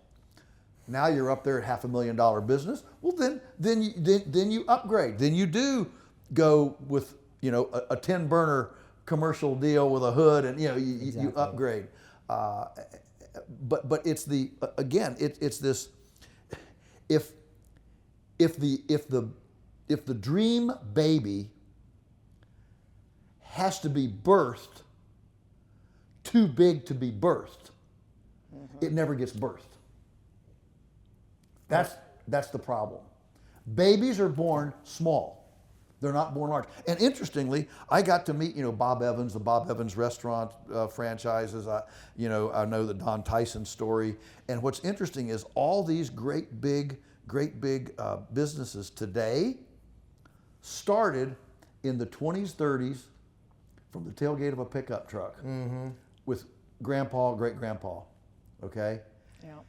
Now you're up there at $500,000 business. Well, then you upgrade. Then you do go with a 10-burner commercial deal with a hood, and you upgrade. But it's it's this. If the dream baby has to be birthed too big to be birthed, it never gets birthed. That's the problem. Babies are born small. They're not born large. And interestingly, I got to meet, Bob Evans, the Bob Evans restaurant franchises. I know the Don Tyson story. And what's interesting is all these great big businesses today started in the 20s, 30s from the tailgate of a pickup truck with grandpa, great-grandpa, okay? Yeah.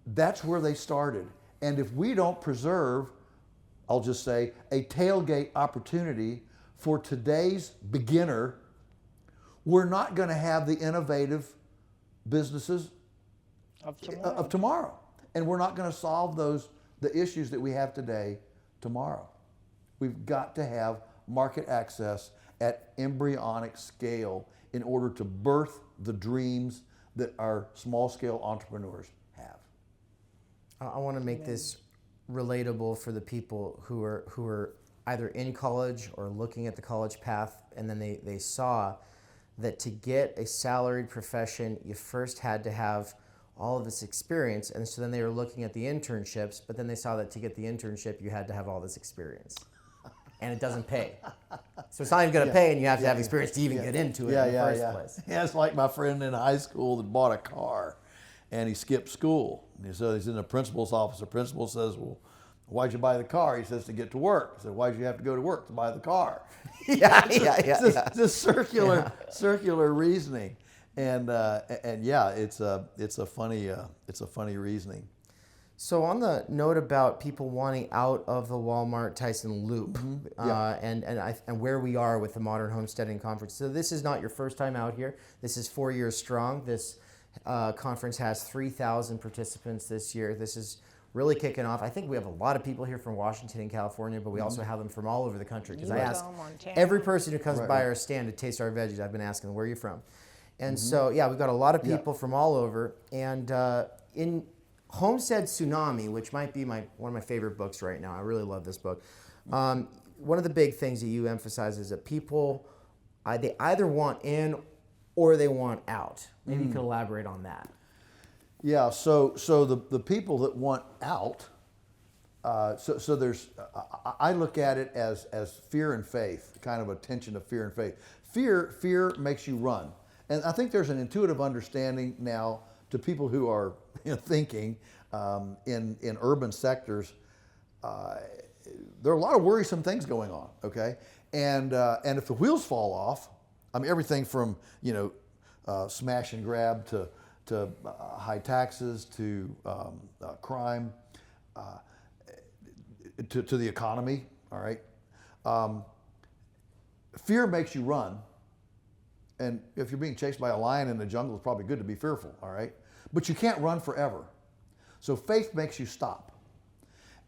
That's where they started. And if we don't preserve, I'll just say, a tailgate opportunity for today's beginner, we're not going to have the innovative businesses of tomorrow. And we're not going to solve the issues that we have today tomorrow. We've got to have market access at embryonic scale in order to birth the dreams that our small-scale entrepreneurs have. I want to make this relatable for the people who are either in college or looking at the college path, and then they saw that to get a salaried profession, you first had to have all of this experience, and so then they were looking at the internships, but then they saw that to get the internship, you had to have all this experience. And it doesn't pay. So it's not even going to pay, and you have to have experience to even get into it in the first place. Yeah, it's like my friend in high school that bought a car, and he skipped school. And so he's in the principal's office. The principal says, well, why'd you buy the car? He says, to get to work. I said, why'd you have to go to work to buy the car? It's circular reasoning. And it's a funny reasoning. So on the note about people wanting out of the Walmart Tyson loop, and where we are with the Modern Homesteading Conference. So this is not your first time out here. This is 4 years strong. This conference has 3,000 participants this year. This is really kicking off. I think we have a lot of people here from Washington and California, but we also have them from all over the country, because I ask Montana. every person who comes by our stand to taste our veggies, I've been asking them, where are you from? And so, yeah, we've got a lot of people from all over. And in Homestead Tsunami, which might be one of my favorite books right now, I really love this book. One of the big things that you emphasize is that people, they either want in or they want out. Maybe you could elaborate on that. Yeah, so the people that want out, so there's, I look at it as fear and faith, kind of a tension of fear and faith. Fear makes you run. And I think there's an intuitive understanding now to people who are thinking in urban sectors. There are a lot of worrisome things going on, okay? And if the wheels fall off, I mean, everything from, smash and grab to high taxes to crime to the economy, all right? Fear makes you run. And if you're being chased by a lion in the jungle, it's probably good to be fearful, all right? But you can't run forever. So faith makes you stop.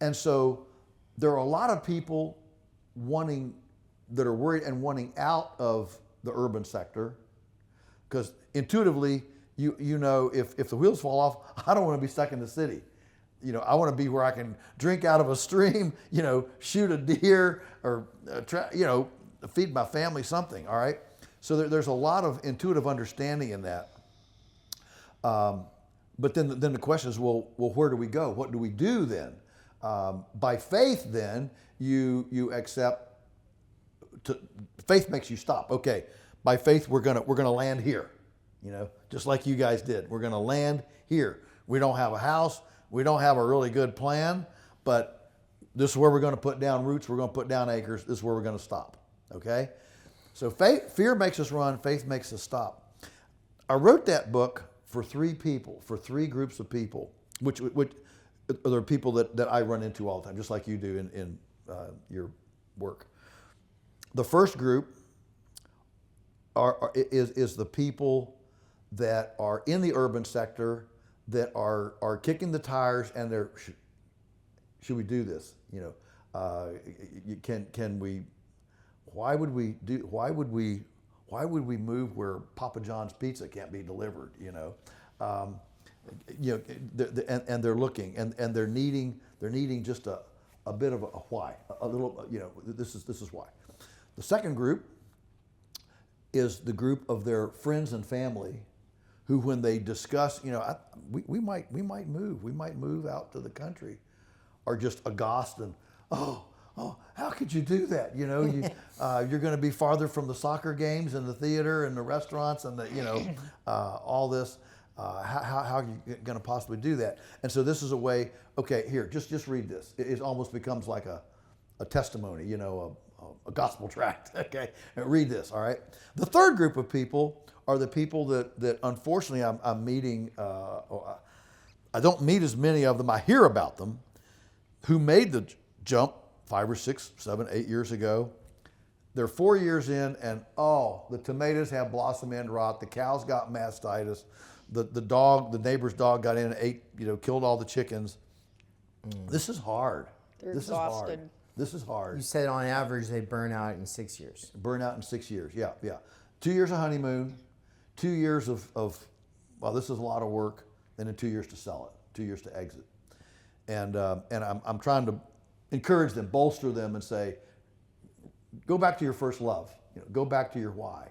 And so there are a lot of people that are worried and wanting out of the urban sector, because intuitively, you know, if the wheels fall off, I don't want to be stuck in the city. I want to be where I can drink out of a stream, shoot a deer, or feed my family something, all right? So there's a lot of intuitive understanding in that. But then the question is, well, where do we go? What do we do then? By faith, then you accept. Faith makes you stop. Okay, by faith we're gonna land here. Just like you guys did. We're gonna land here. We don't have a house. We don't have a really good plan, but this is where we're gonna put down roots. We're gonna put down acres. This is where we're gonna stop. Okay. So fear makes us run, faith makes us stop. I wrote that book for three groups of people, which are people that I run into all the time, just like you do in your work. The first group is the people that are in the urban sector that are kicking the tires, and they're, should we do this? Can we? Why would we move where Papa John's pizza can't be delivered? And they're looking and they're needing just a bit of a why, a little, this is why. The second group is the group of their friends and family, who, when they discuss, we might move out to the country, are just aghast and how could you do that? You're going to be farther from the soccer games and the theater and the restaurants and all this. How are you going to possibly do that? And so this is a way. Okay, here, just read this. It almost becomes like a testimony, a gospel tract. Okay, and read this. All right. The third group of people are the people that unfortunately I'm meeting. I don't meet as many of them. I hear about them, who made the jump 5 or 6, 7, 8 years ago. They're 4 years in, and the tomatoes have blossom end rot. The cows got mastitis. The neighbor's dog got in and ate, killed all the chickens. This is hard. They're exhausted. This is hard. You said on average they burn out in 6 years. Burn out in 6 years. Yeah. 2 years of honeymoon, 2 years of this is a lot of work, and then 2 years to sell it, 2 years to exit. And I'm trying to encourage them, bolster them, and say, go back to your first love. Go back to your why,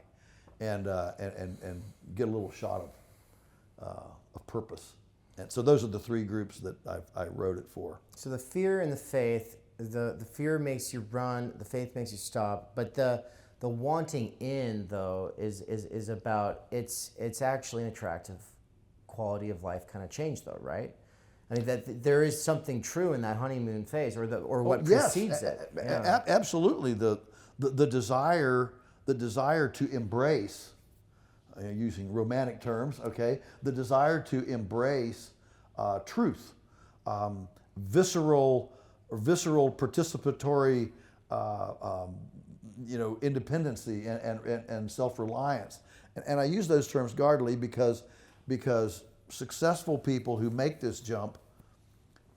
and get a little shot of purpose. And so those are the three groups that I wrote it for. So the fear and the faith, the fear makes you run, the faith makes you stop, but the wanting in, though, is about, it's actually an attractive quality of life kind of change, though, right? I mean, that there is something true in that honeymoon phase, or what precedes it. Yeah. Absolutely, the desire to embrace, using romantic terms, okay, the desire to embrace truth, visceral participatory, independency and self-reliance, and I use those terms guardedly because because successful people who make this jump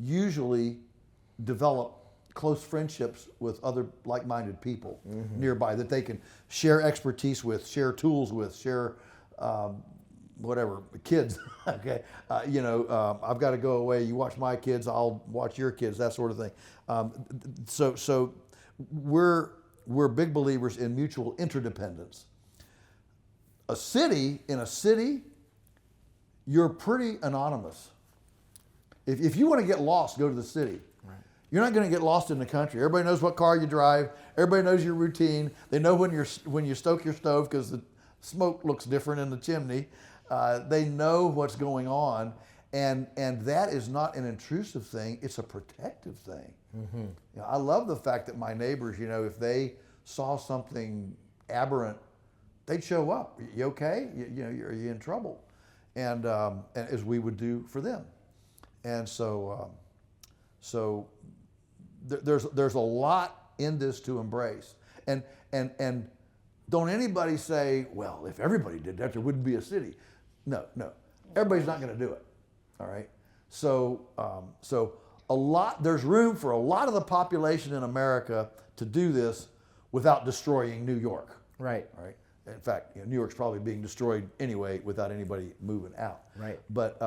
usually develop close friendships with other like-minded people nearby that they can share expertise with, share tools with, share whatever, kids. Okay, I've got to go away. You watch my kids, I'll watch your kids. That sort of thing. So we're big believers in mutual interdependence. In a city, you're pretty anonymous. If you want to get lost, go to the city. Right. You're not going to get lost in the country. Everybody knows what car you drive. Everybody knows your routine. They know when you stoke your stove because the smoke looks different in the chimney. They know what's going on, and that is not an intrusive thing. It's a protective thing. Mm-hmm. I love the fact that my neighbors, if they saw something aberrant, they'd show up. You okay? Are you in trouble? And as we would do for them. And so there's a lot in this to embrace. And don't anybody say, well, if everybody did that, there wouldn't be a city. No. Everybody's not going to do it. All right. So there's room for a lot of the population in America to do this without destroying New York. Right. All right. In fact, New York's probably being destroyed anyway without anybody moving out. Right. But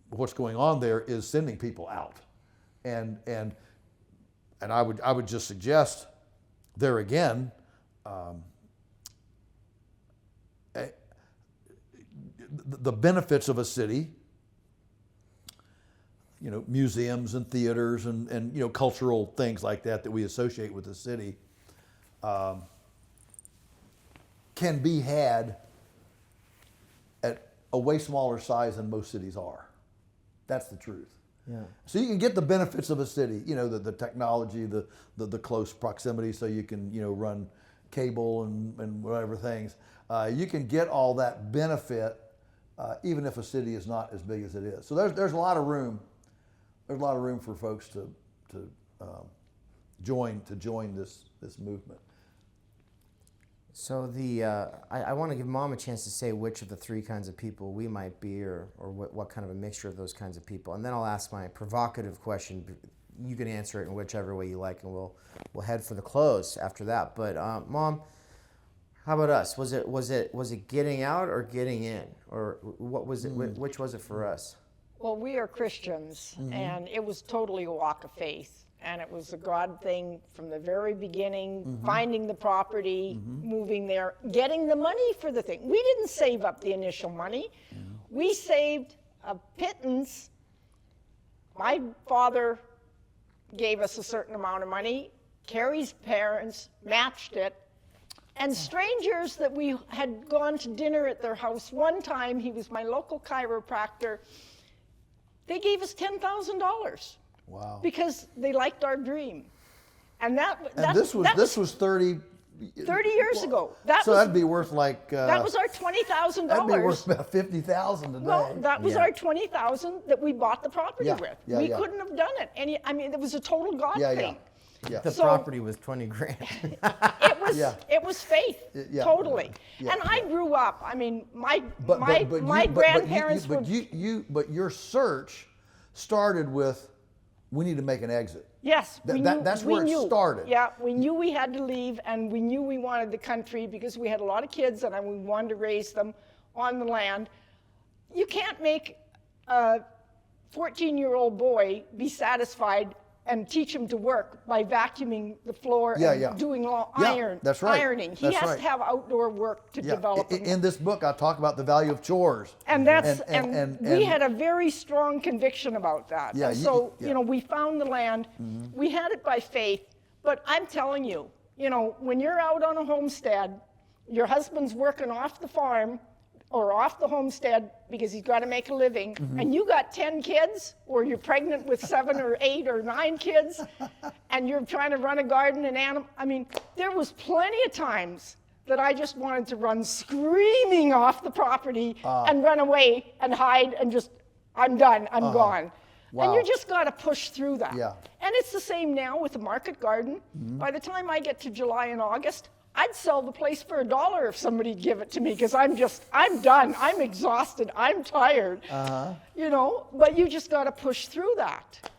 what's going on there is sending people out, and I would just suggest there again, the benefits of a city, museums and theaters and cultural things like that we associate with the city, can be had at a way smaller size than most cities are. That's the truth. Yeah. So you can get the benefits of a city, the technology, the close proximity, so you can run cable and whatever things. You can get all that benefit even if a city is not as big as it is. So there's a lot of room. There's a lot of room for folks to join this movement. So I want to give Mom a chance to say which of the three kinds of people we might be, or what kind of a mixture of those kinds of people, and then I'll ask my provocative question. You can answer it in whichever way you like, and we'll head for the close after that. But Mom, how about us? Was it getting out or getting in, or what was it? Which was it for us? Well, we are Christians, and it was totally a walk of faith. And it was a God thing from the very beginning, finding the property, moving there, getting the money for the thing. We didn't save up the initial money. We saved a pittance. My father gave us a certain amount of money. Carrie's parents matched it. And strangers that we had gone to dinner at their house one time, he was my local chiropractor, they gave us $10,000. Wow. Because they liked our dream. And this was 30 years ago. That'd be worth like that was our $20,000. That'd be worth about $50,000 today. Well, that was our $20,000 that we bought the property with. We couldn't have done it. It was a total God thing. Yeah. The property was $20 grand. It was faith, totally. Yeah. And I grew up. My grandparents were. But your search started with, we need to make an exit. Yes, that's where it started. Yeah, we knew we had to leave, and we knew we wanted the country because we had a lot of kids, and we wanted to raise them on the land. You can't make a 14-year-old boy be satisfied and teach him to work by vacuuming the floor and doing ironing. He has to have outdoor work to develop him. In this book, I talk about the value of chores. And we had a very strong conviction about that. Yeah, we found the land. We had it by faith. But I'm telling you, when you're out on a homestead, your husband's working off the farm or off the homestead because he's got to make a living, and you got 10 kids, or you're pregnant with 7 or 8 or 9 kids, and you're trying to run a garden and animal. There was plenty of times that I just wanted to run screaming off the property and run away and hide and just, I'm done, I'm gone. Wow. And you just got to push through that. Yeah. And it's the same now with the market garden. By the time I get to July and August, I'd sell the place for $1 if somebody'd give it to me, because I'm done. I'm exhausted. I'm tired. You know, but you just got to push through that.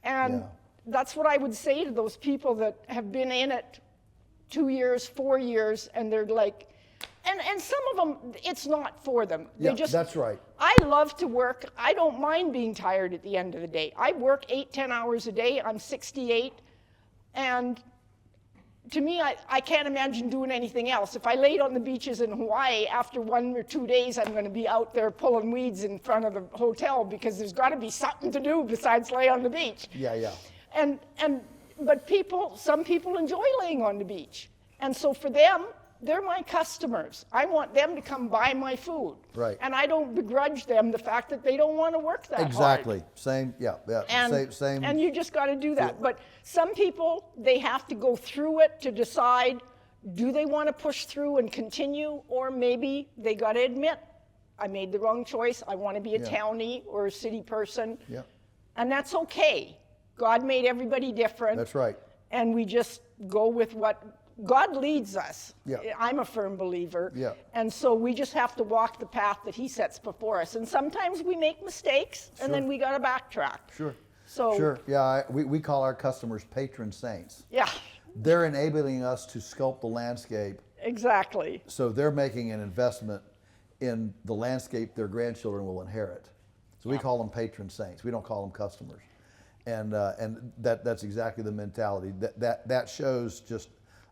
And that's what I would say to those people that have been in it 2 years, 4 years, and they're like, and some of them, it's not for them. Yeah, that's right. I love to work. I don't mind being tired at the end of the day. I work 8-10 hours a day. I'm 68. And to me, I can't imagine doing anything else. If I laid on the beaches in Hawaii, after 1 or 2 days, I'm going to be out there pulling weeds in front of the hotel, because there's got to be something to do besides lay on the beach. Yeah. But some people enjoy laying on the beach. And so for them, they're my customers. I want them to come buy my food. Right. And I don't begrudge them the fact that they don't want to work that hard. Exactly. Same. Same. And you just got to do that. But some people, they have to go through it to decide, do they want to push through and continue? Or maybe they got to admit, I made the wrong choice. I want to be a townie or a city person. Yeah. And that's okay. God made everybody different. That's right. And we just go with what God leads us. Yeah. I'm a firm believer. Yeah. And so we just have to walk the path that he sets before us. And sometimes we make mistakes, and then we got to backtrack. Sure. So, Sure. Yeah. We call our customers patron saints. yeah, They're enabling us to sculpt the landscape. exactly. So they're making an investment in the landscape their grandchildren will inherit. So we call them patron saints. We don't call them customers. And that's exactly the mentality. That shows just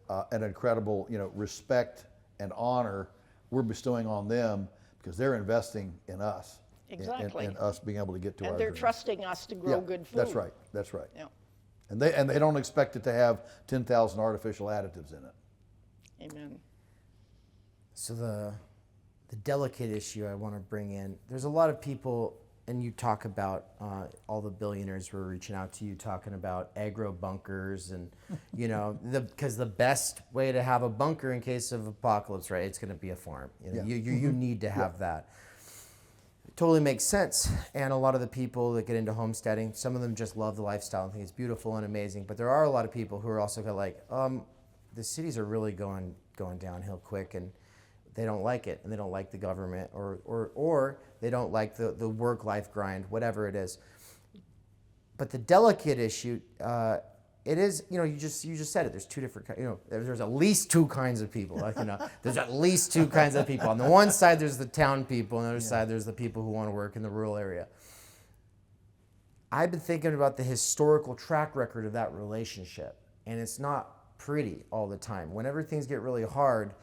an incredible, respect and honor we're bestowing on them, because they're investing in us. Exactly. In us being able to get to our And they're dreams. trusting us to grow good food. That's right. That's right. Yeah. And they don't expect it to have 10,000 artificial additives in it. Amen. So the delicate issue I want to bring in, there's a lot of people, and you talk about all the billionaires who are reaching out to you, talking about agro bunkers, and because the best way to have a bunker in case of apocalypse, right? It's going to be a farm. You need to have that. It totally makes sense. And a lot of the people that get into homesteading, some of them just love the lifestyle and think it's beautiful and amazing. But there are a lot of people who are also like, the cities are really going downhill quick, and they don't like it, and they don't like the government, or they don't like the work-life grind, whatever it is. But the delicate issue, it is, you just said it. There's two different, there's at least two kinds of people. There's at least two kinds of people. On the one side, there's the town people. On the other side, there's the people who want to work in the rural area. I've been thinking about the historical track record of that relationship, and it's not pretty all the time. Whenever things get really hard,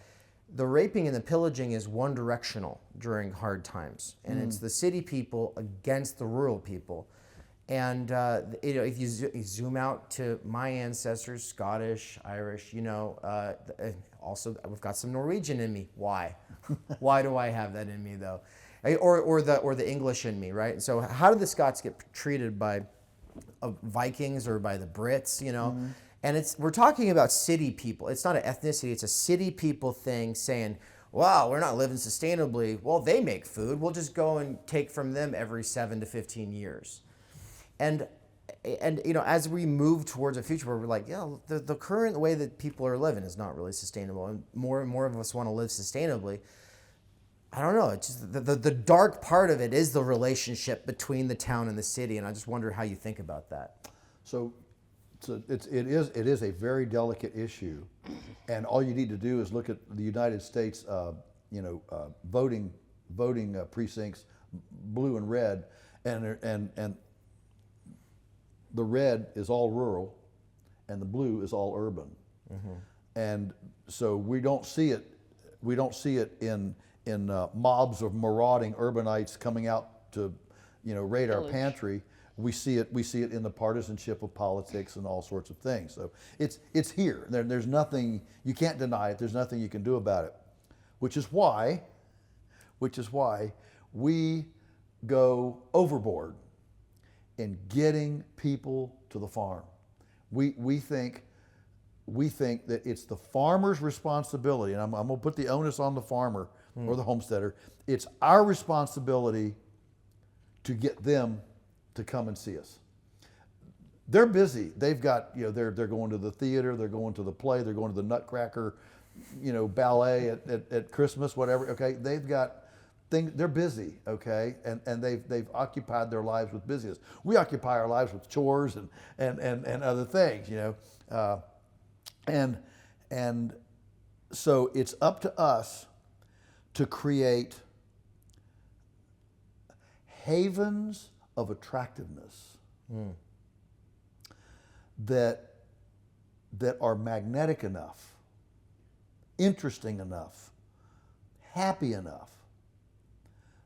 the raping and the pillaging is one directional during hard times, and it's the city people against the rural people. And if you zoom out to my ancestors, Scottish, Irish, also we've got some Norwegian in me. Why? Why do I have that in me though? Or the English in me, right? So how did the Scots get treated by Vikings or by the Brits? And we're talking about city people. It's not an ethnicity, it's a city people thing saying, wow, we're not living sustainably. Well, they make food. We'll just go and take from them every 7 to 15 years. And as we move towards a future where we're like, the current way that people are living is not really sustainable, and more of us want to live sustainably. I don't know. It's just the dark part of it is the relationship between the town and the city, and I just wonder how you think about that. So it is a very delicate issue, and all you need to do is look at the United States, voting precincts, blue and red, and the red is all rural, and the blue is all urban, and so we don't see it. We don't see it in mobs of marauding urbanites coming out to, raid our pantry. We see it in the partisanship of politics and all sorts of things. So it's here. There's nothing, you can't deny it. There's nothing you can do about it, which is why we go overboard in getting people to the farm. We think that it's the farmer's responsibility, and I'm going to put the onus on the farmer or the homesteader. It's our responsibility to get them to come and see us. They're busy. They've got, they're going to the theater, they're going to the play, they're going to the Nutcracker, ballet at Christmas, whatever. Okay, they've got things. They're busy. Okay, and they've occupied their lives with busyness. We occupy our lives with chores and other things. And so it's up to us to create havens of attractiveness that are magnetic enough, interesting enough, happy enough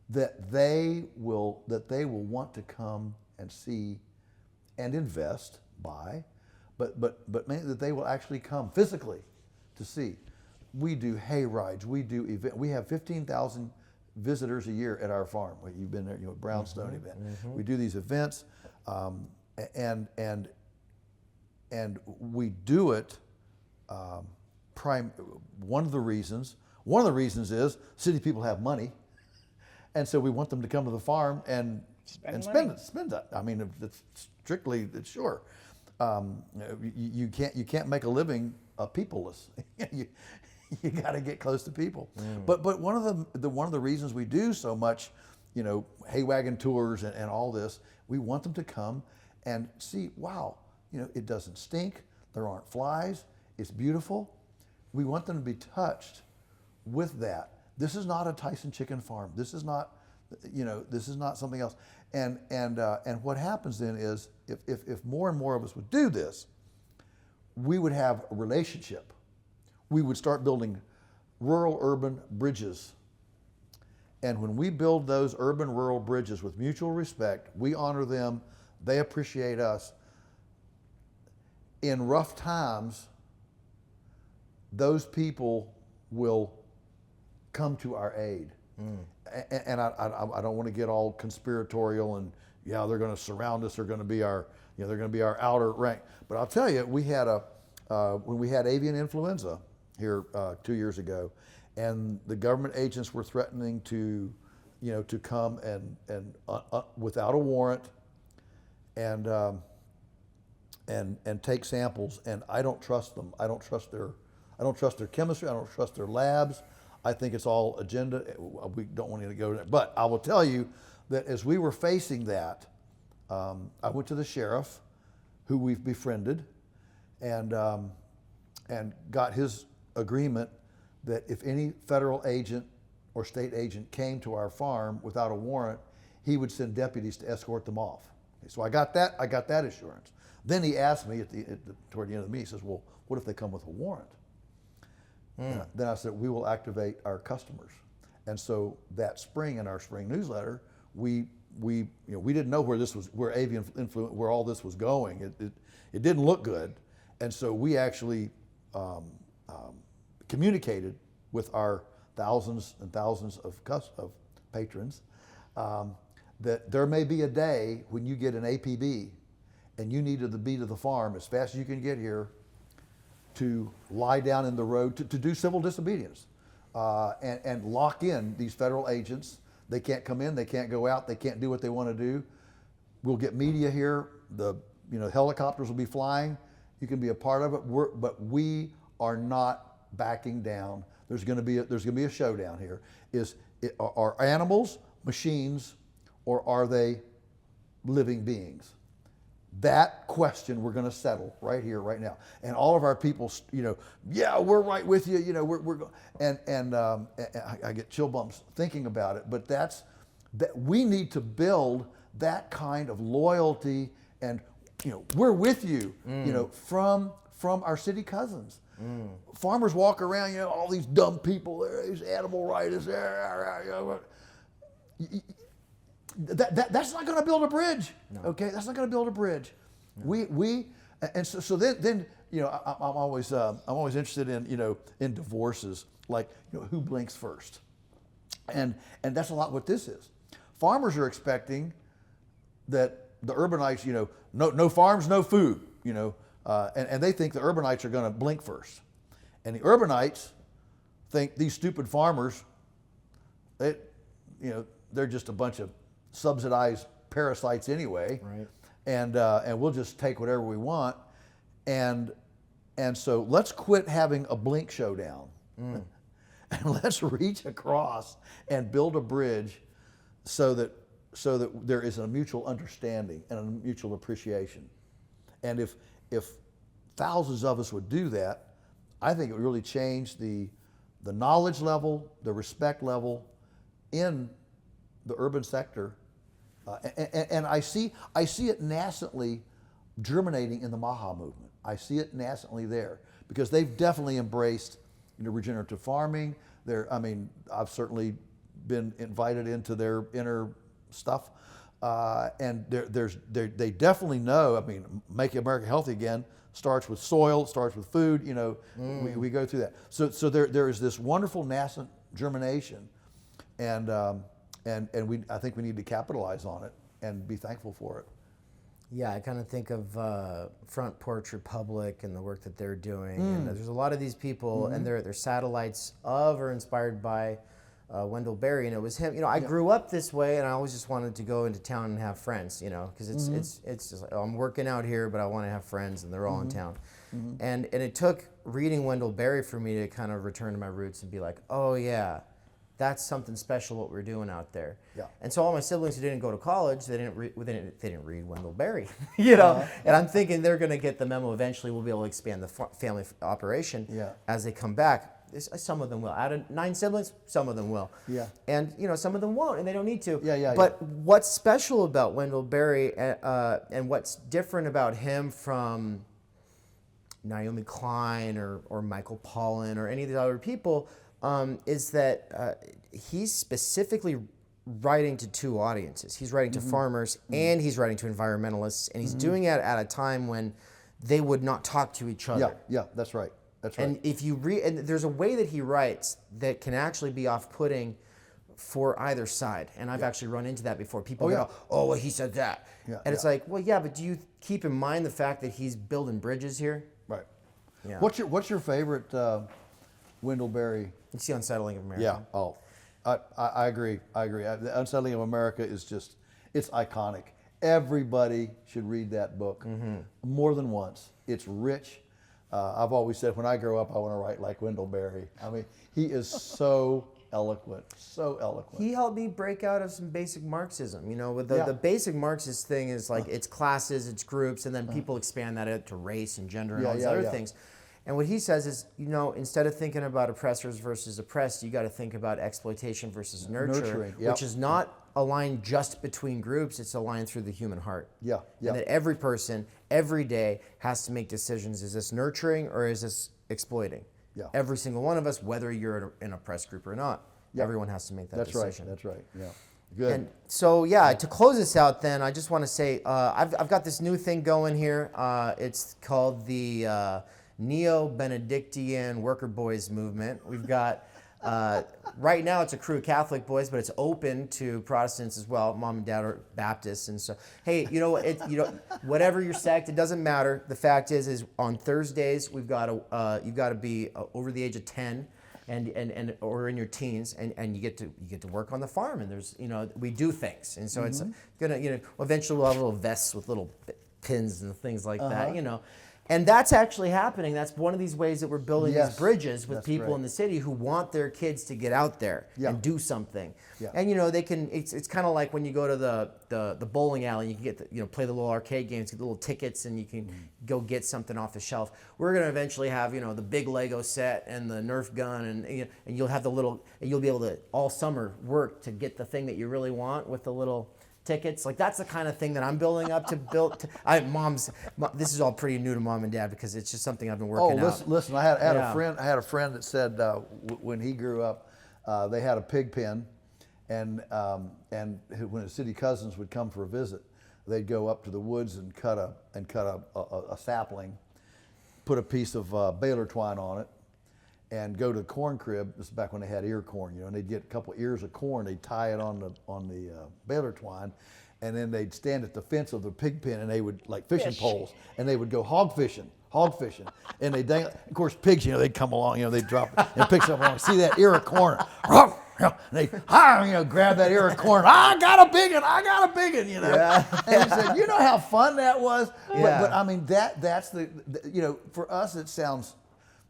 that they will want to come and see and invest, buy, but mainly that they will actually come physically to see. We do hay rides, we do event. We have 15,000 visitors a year at our farm. You've been there, Brownstone event. We do these events, and we do it. One of the reasons is city people have money, and so we want them to come to the farm and spend it. I mean, it's sure. You can't make a living peopleless. You got to get close to people. But one of the reasons we do so much, hay wagon tours and all this, we want them to come and see. Wow, it doesn't stink. There aren't flies. It's beautiful. We want them to be touched with that. This is not a Tyson chicken farm. This is not, this is not something else. And what happens then is if more and more of us would do this, we would have a relationship. We would start building rural-urban bridges. And when we build those urban-rural bridges with mutual respect, we honor them, they appreciate us. In rough times, those people will come to our aid. And I don't want to get all conspiratorial and, they're going to surround us, they're going to be our, they're going to be our outer rank. But I'll tell you, we had when we had avian influenza here 2 years ago, and the government agents were threatening to come and without a warrant and take samples, and I don't trust them. I don't trust their chemistry. I don't trust their labs. I think it's all agenda. We don't want to go there. But I will tell you that as we were facing that, I went to the sheriff, who we've befriended, and got his agreement that if any federal agent or state agent came to our farm without a warrant, he would send deputies to escort them off. So I got that assurance. Then he asked me toward the end of the meeting, he says, well, what if they come with a warrant? Then I said, we will activate our customers. And so that spring, in our spring newsletter, we didn't know where avian influenza, where all this was going. It didn't look good. And so we actually communicated with our thousands and thousands of patrons that there may be a day when you get an APB and you need to be to the farm as fast as you can get here to lie down in the road to do civil disobedience and lock in these federal agents. They can't come in, they can't go out, they can't do what they want to do. We'll get media here. The helicopters will be flying. You can be a part of it. But we are not backing down. There's going to be a showdown here. Are animals machines, or are they living beings? That question we're going to settle right here, right now. And all of our people, we're right with you. I get chill bumps thinking about it. But that we need to build that kind of loyalty, and we're with you. From our city cousins. Farmers walk around, all these dumb people, these animal rights. That's not going to build a bridge. No. Okay, that's not going to build a bridge. No. So then I'm always interested in divorces, like who blinks first, and that's a lot what this is. Farmers are expecting that the urbanites, no farms, no food, and they think the urbanites are going to blink first, and the urbanites think these stupid farmers, they're just a bunch of subsidized parasites anyway, right? And we'll just take whatever we want, and so let's quit having a blink showdown. And let's reach across and build a bridge so that there is a mutual understanding and a mutual appreciation. And if thousands of us would do that, I think it would really change the knowledge level, the respect level in the urban sector. And I see it nascently germinating in the Maha movement. I see it nascently there because they've definitely embraced regenerative farming. I've certainly been invited into their inner stuff, and they definitely know. Making America healthy again starts with soil, starts with food. We go through that. So there is this wonderful nascent germination, and I think we need to capitalize on it and be thankful for it. Yeah, I kind of think of Front Porch Republic and the work that they're doing. And there's a lot of these people, and they're satellites of or inspired by Wendell Berry, and it was him. I grew up this way, and I always just wanted to go into town and have friends. Because it's just like, I'm working out here, but I want to have friends, and they're all in town. And it took reading Wendell Berry for me to kind of return to my roots and be like, oh yeah, that's something special what we're doing out there. Yeah. And so all my siblings who didn't go to college, they didn't read Wendell Berry, And I'm thinking they're going to get the memo eventually. We'll be able to expand the family operation as they come back. Some of them will. Out of 9 siblings, some of them will. Yeah. And some of them won't, and they don't need to. But what's special about Wendell Berry, and what's different about him from Naomi Klein or Michael Pollan or any of the other people, is that he's specifically writing to 2 audiences. He's writing to farmers and he's writing to environmentalists, and he's doing it at a time when they would not talk to each other. Yeah, that's right. That's right. And if you read, and there's a way that he writes that can actually be off-putting for either side. And I've actually run into that before. People go, oh, well, he said that. It's like, well, yeah, but do you keep in mind the fact that he's building bridges here? Right. Yeah. What's your favorite Wendell Berry? It's The Unsettling of America. Yeah. Oh, I agree. The Unsettling of America is just, it's iconic. Everybody should read that book more than once. It's rich. I've always said when I grow up, I want to write like Wendell Berry. He is so eloquent, so eloquent. He helped me break out of some basic Marxism. With the basic Marxist thing is like it's classes, it's groups, and then people expand that out to race and gender and all these other things. And what he says is, instead of thinking about oppressors versus oppressed, you got to think about exploitation versus nurturing, which is not a line just between groups, it's a line through the human heart. And that every person, every day, has to make decisions. Is this nurturing or is this exploiting? Every single one of us, whether you're an oppressed group or not, everyone has to make that decision. That's right. Yeah. Good. And so, to close this out then, I just want to say, I've got this new thing going here. It's called the Neo-Benedictine Worker Boys Movement. We've got, right now it's a crew of Catholic boys, but it's open to Protestants as well. Mom and Dad are Baptists, and so, hey, whatever your sect, it doesn't matter. The fact is on Thursdays you've got to be over the age of 10, and or in your teens, and you get to work on the farm, and there's we do things, and so it's gonna eventually we'll have little vests with little pins and things like that, And that's actually happening. That's one of these ways that we're building these bridges with people in the city who want their kids to get out there and do something. And they can. It's kind of like when you go to the bowling alley, you can get play the little arcade games, get the little tickets, and you can go get something off the shelf. We're gonna eventually have the big Lego set and the Nerf gun, and you'll have you'll be able to all summer work to get the thing that you really want with the little tickets. Like that's the kind of thing that I'm building up to build. This is all pretty new to Mom and Dad because it's just something I've been working out. Listen, I had a friend that said when he grew up, they had a pig pen, and when his city cousins would come for a visit, they'd go up to the woods and cut a sapling, put a piece of baler twine on it, and go to the corn crib. This is back when they had ear corn, and they'd get a couple ears of corn. They'd tie it on the baler twine, and then they'd stand at the fence of the pig pen, and they would like fishing poles, and they would go hog fishing, and they dangle. Of course, pigs, they'd come along, they'd drop it and pick something along. See that ear of corn, and they grab that ear of corn. I got a big one. And he said, how fun that was. But I mean that's the for us it sounds.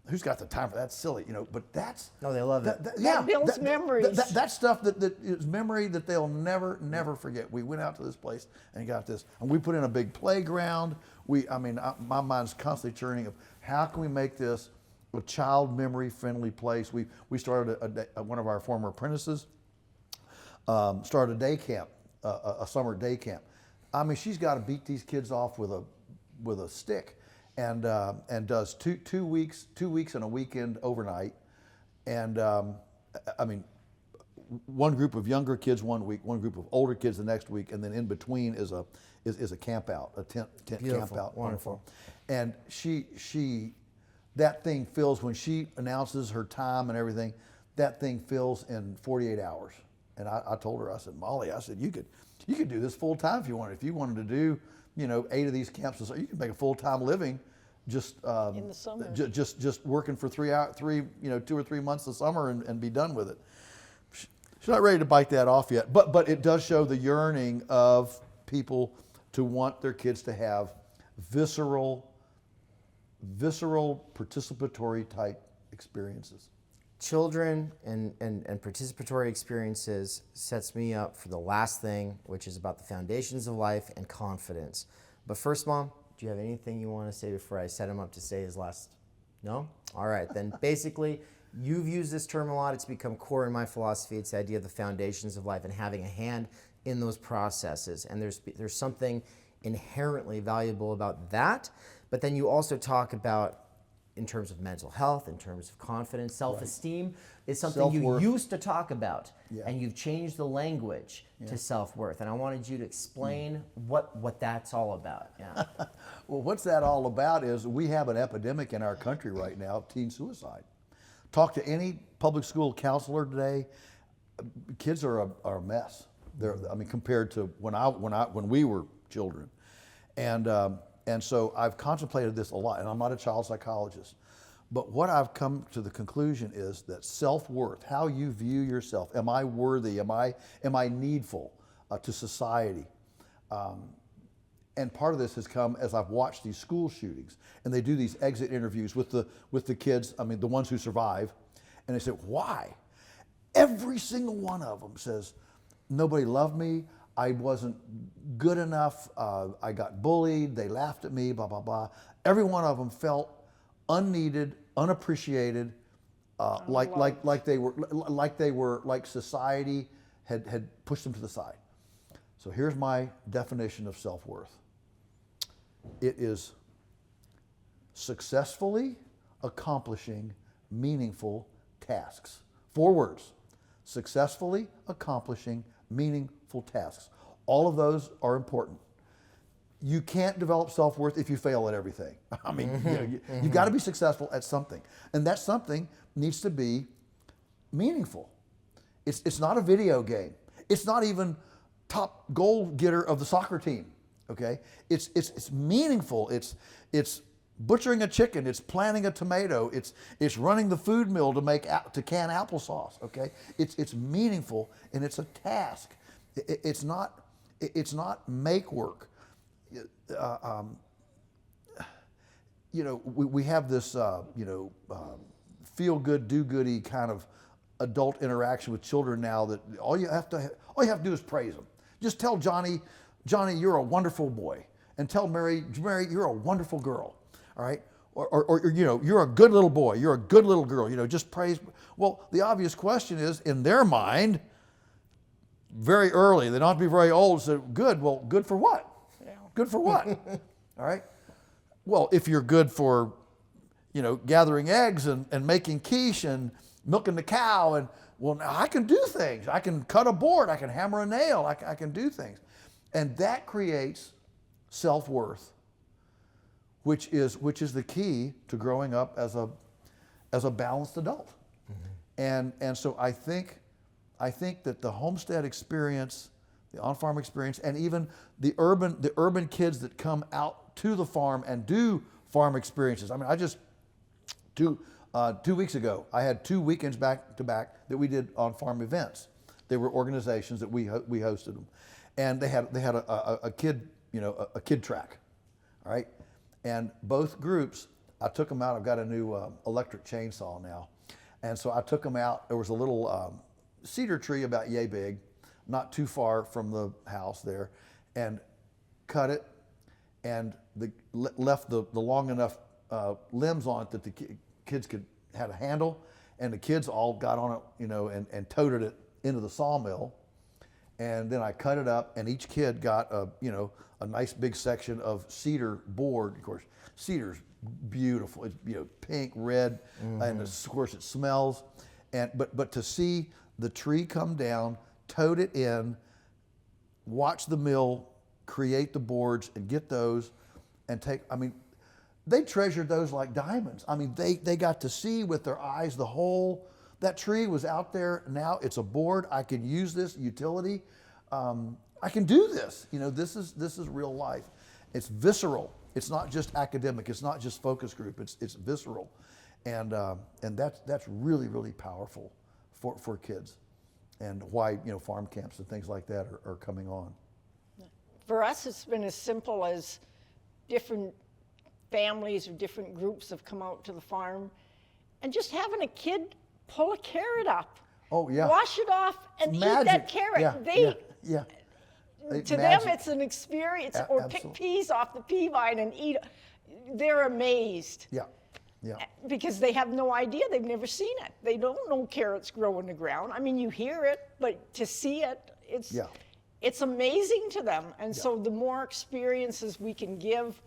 who's got the time for that? Silly, but that's No, they love it. That builds memories. That stuff that is memory that they'll never forget. We went out to this place and got this, and we put in a big playground. My mind's constantly churning of how can we make this a child memory friendly place. We started one of our former apprentices started a day camp, a summer day camp. She's got to beat these kids off with a stick. And does two weeks and a weekend overnight, and one group of younger kids one week, one group of older kids the next week, and then in between is a camp out, a tent Beautiful. camp out. Wonderful. And she that thing fills when she announces her time and everything. That thing fills in 48 hours. And I told her, I said, Molly, you could do this full time if you wanted. If you wanted to do 8 of these camps, you can make a full time living. Just in the summer. Just working for 2 or 3 months of summer and be done with it. She's not ready to bite that off yet, but it does show the yearning of people to want their kids to have visceral participatory type experiences. Children and participatory experiences sets me up for the last thing, which is about the foundations of life and confidence. But first, Mom, do you have anything you want to say before I set him up to say his last? No? All right, then basically, you've used this term a lot. It's become core in my philosophy. It's the idea of the foundations of life and having a hand in those processes. And there's something inherently valuable about that. But then you also talk about, in terms of mental health, in terms of confidence, self-esteem, is something Self-worth. you used to talk about. Yeah. And you've changed the language to self-worth. And I wanted you to explain what that's all about. Yeah. Well, what's that all about is we have an epidemic in our country right now of teen suicide. Talk to any public school counselor today, kids are a mess. Compared to when we were children, and so I've contemplated this a lot. And I'm not a child psychologist, but what I've come to the conclusion is that self-worth, how you view yourself, am I worthy? Am I needful to society? And part of this has come as I've watched these school shootings, and they do these exit interviews with the kids. The ones who survive, and they say, why? Every single one of them says, nobody loved me. I wasn't good enough. I got bullied. They laughed at me. Blah blah blah. Every one of them felt unneeded, unappreciated, like society had pushed them to the side. So here's my definition of self-worth. It is successfully accomplishing meaningful tasks. 4 words. Successfully accomplishing meaningful tasks. All of those are important. You can't develop self-worth if you fail at everything. You've got to be successful at something. And that something needs to be meaningful. It's not a video game. It's not even top goal getter of the soccer team. Okay? It's meaningful. It's butchering a chicken. It's planting a tomato. It's running the food mill to can applesauce. Okay? It's meaningful, and it's a task. It's not make work. We have this feel good, do goody kind of adult interaction with children now that all you have to do is praise them. Just tell Johnny, you're a wonderful boy, and tell Mary, you're a wonderful girl. All right, or you're a good little boy, you're a good little girl. Just praise. Well, the obvious question is, in their mind, very early, they don't have to be very old. So good. Well, good for what? Yeah. Good for what? All right. Well, if you're good for, gathering eggs and making quiche and milking the cow, and now I can do things. I can cut a board. I can hammer a nail. I can do things, and that creates self-worth, which is the key to growing up as a balanced adult. Mm-hmm. And so I think that the homestead experience, the on-farm experience, and even the urban kids that come out to the farm and do farm experiences. I just 2 weeks ago, I had 2 weekends back to back that we did on-farm events. They were organizations that we hosted them, and they had a kid, a kid track, all right. And both groups I took them out. I've got a new electric chainsaw now. And so I took them out. There was a little cedar tree about yay big, not too far from the house there, and cut it and left the long enough limbs on it that the kids had a handle, and the kids all got on it, you know, and toted it into the sawmill. And then I cut it up, and each kid got a nice big section of cedar board. Of course, cedar's beautiful. It's pink, red, and of course it smells. And but to see the tree come down, tote it in, watch the mill create the boards and get those, and take. I mean, they treasured those like diamonds. I mean, they got to see with their eyes the whole. That tree was out there. Now it's a board. I can use this utility. I can do this. This is real life. It's visceral. It's not just academic. It's not just focus group. It's visceral, and that's really, really powerful for kids, and why farm camps and things like that are coming on. For us, it's been as simple as different families or different groups have come out to the farm, and just having a kid pull a carrot up. Oh yeah. Wash it off and eat Magic. that carrot. Yeah. To them, it's an experience. Or pick peas off the pea vine and eat. They're amazed. Yeah. Because they have no idea. They've never seen it. They don't know carrots grow in the ground. I mean, you hear it, but to see it, it's amazing to them. And so the more experiences we can give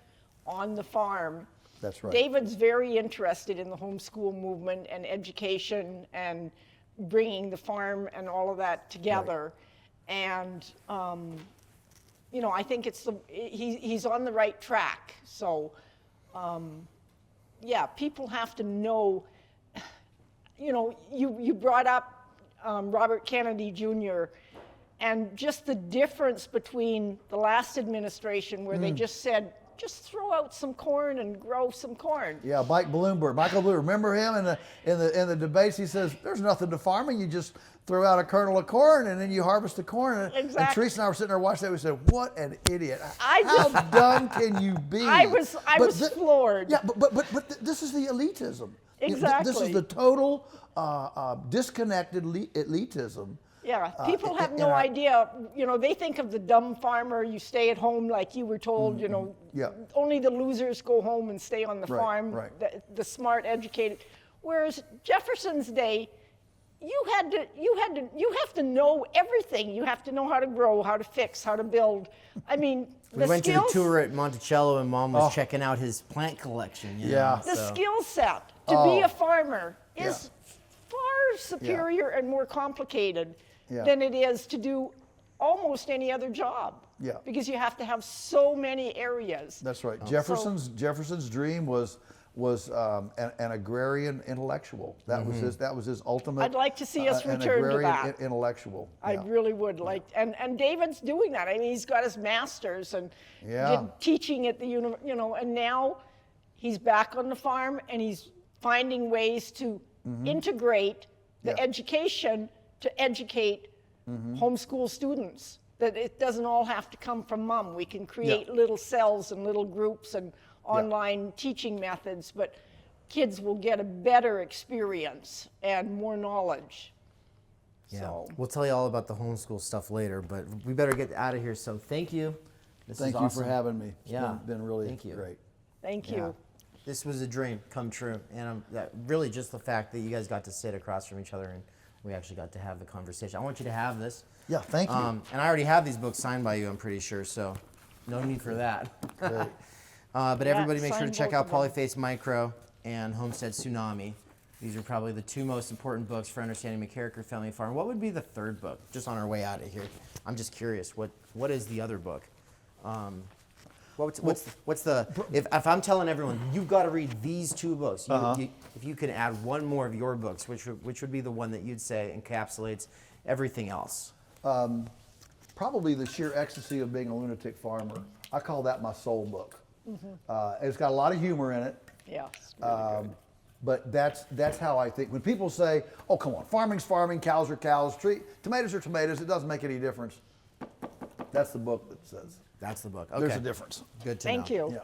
on the farm. That's right. David's very interested in the homeschool movement and education and bringing the farm and all of that together. Right. And, I think he's on the right track. So, people have to know, you brought up Robert Kennedy Jr., and just the difference between the last administration where they just said, just throw out some corn and grow some corn. Yeah, Michael Bloomberg, remember him in the debates? He says, there's nothing to farming. You just throw out a kernel of corn and then you harvest the corn. Exactly. And Teresa and I were sitting there watching that. We said, what an idiot. How dumb can you be? I was floored. Yeah, but this is the elitism. Exactly. This is the total disconnected elitism. Yeah, people have no idea. They think of the dumb farmer, you stay at home like you were told, only the losers go home and stay on the farm, right. The smart, educated. Whereas Jefferson's day, you have to know everything. You have to know how to grow, how to fix, how to build. I mean, we went to the tour at Monticello and Mom was checking out his plant collection. The skill set to be a farmer is far superior and more complicated than it is to do almost any other job. Yeah. Because you have to have so many areas. That's right. Jefferson's dream was an agrarian intellectual. That was his ultimate. I'd like to see us return to that. An agrarian intellectual. I really would like, and David's doing that. I mean, he's got his master's and did teaching at the and now he's back on the farm and he's finding ways to integrate the education to educate homeschool students. That it doesn't all have to come from mom. We can create little cells and little groups and online teaching methods, but kids will get a better experience and more knowledge. Yeah, So. We'll tell you all about the homeschool stuff later, but we better get out of here. So thank you. Thank you for having me. It's been really great. Thank you. This was a dream come true, and really just the fact that you guys got to sit across from each other and we actually got to have the conversation. I want you to have this. Yeah, thank you. And I already have these books signed by you, I'm pretty sure, so no need for that. Great. But everybody make sure to sign check both out of them. Polyface Micro and Homestead Tsunami. These are probably the two most important books for understanding McCarricker Family Farm. What would be the third book, just on our way out of here? I'm just curious, what is the other book? If I'm telling everyone, you've got to read these two books, if you could add one more of your books, which would be the one that you'd say encapsulates everything else? Probably The Sheer Ecstasy of Being a Lunatic Farmer. I call that my soul book. It's got a lot of humor in it. Yeah. It's really good. But that's how I think. When people say, oh, come on, farming's farming, cows are cows, tomatoes are tomatoes, it doesn't make any difference. That's the book that says. That's the book. Okay. There's a difference. Good to know. Thank you. Yeah.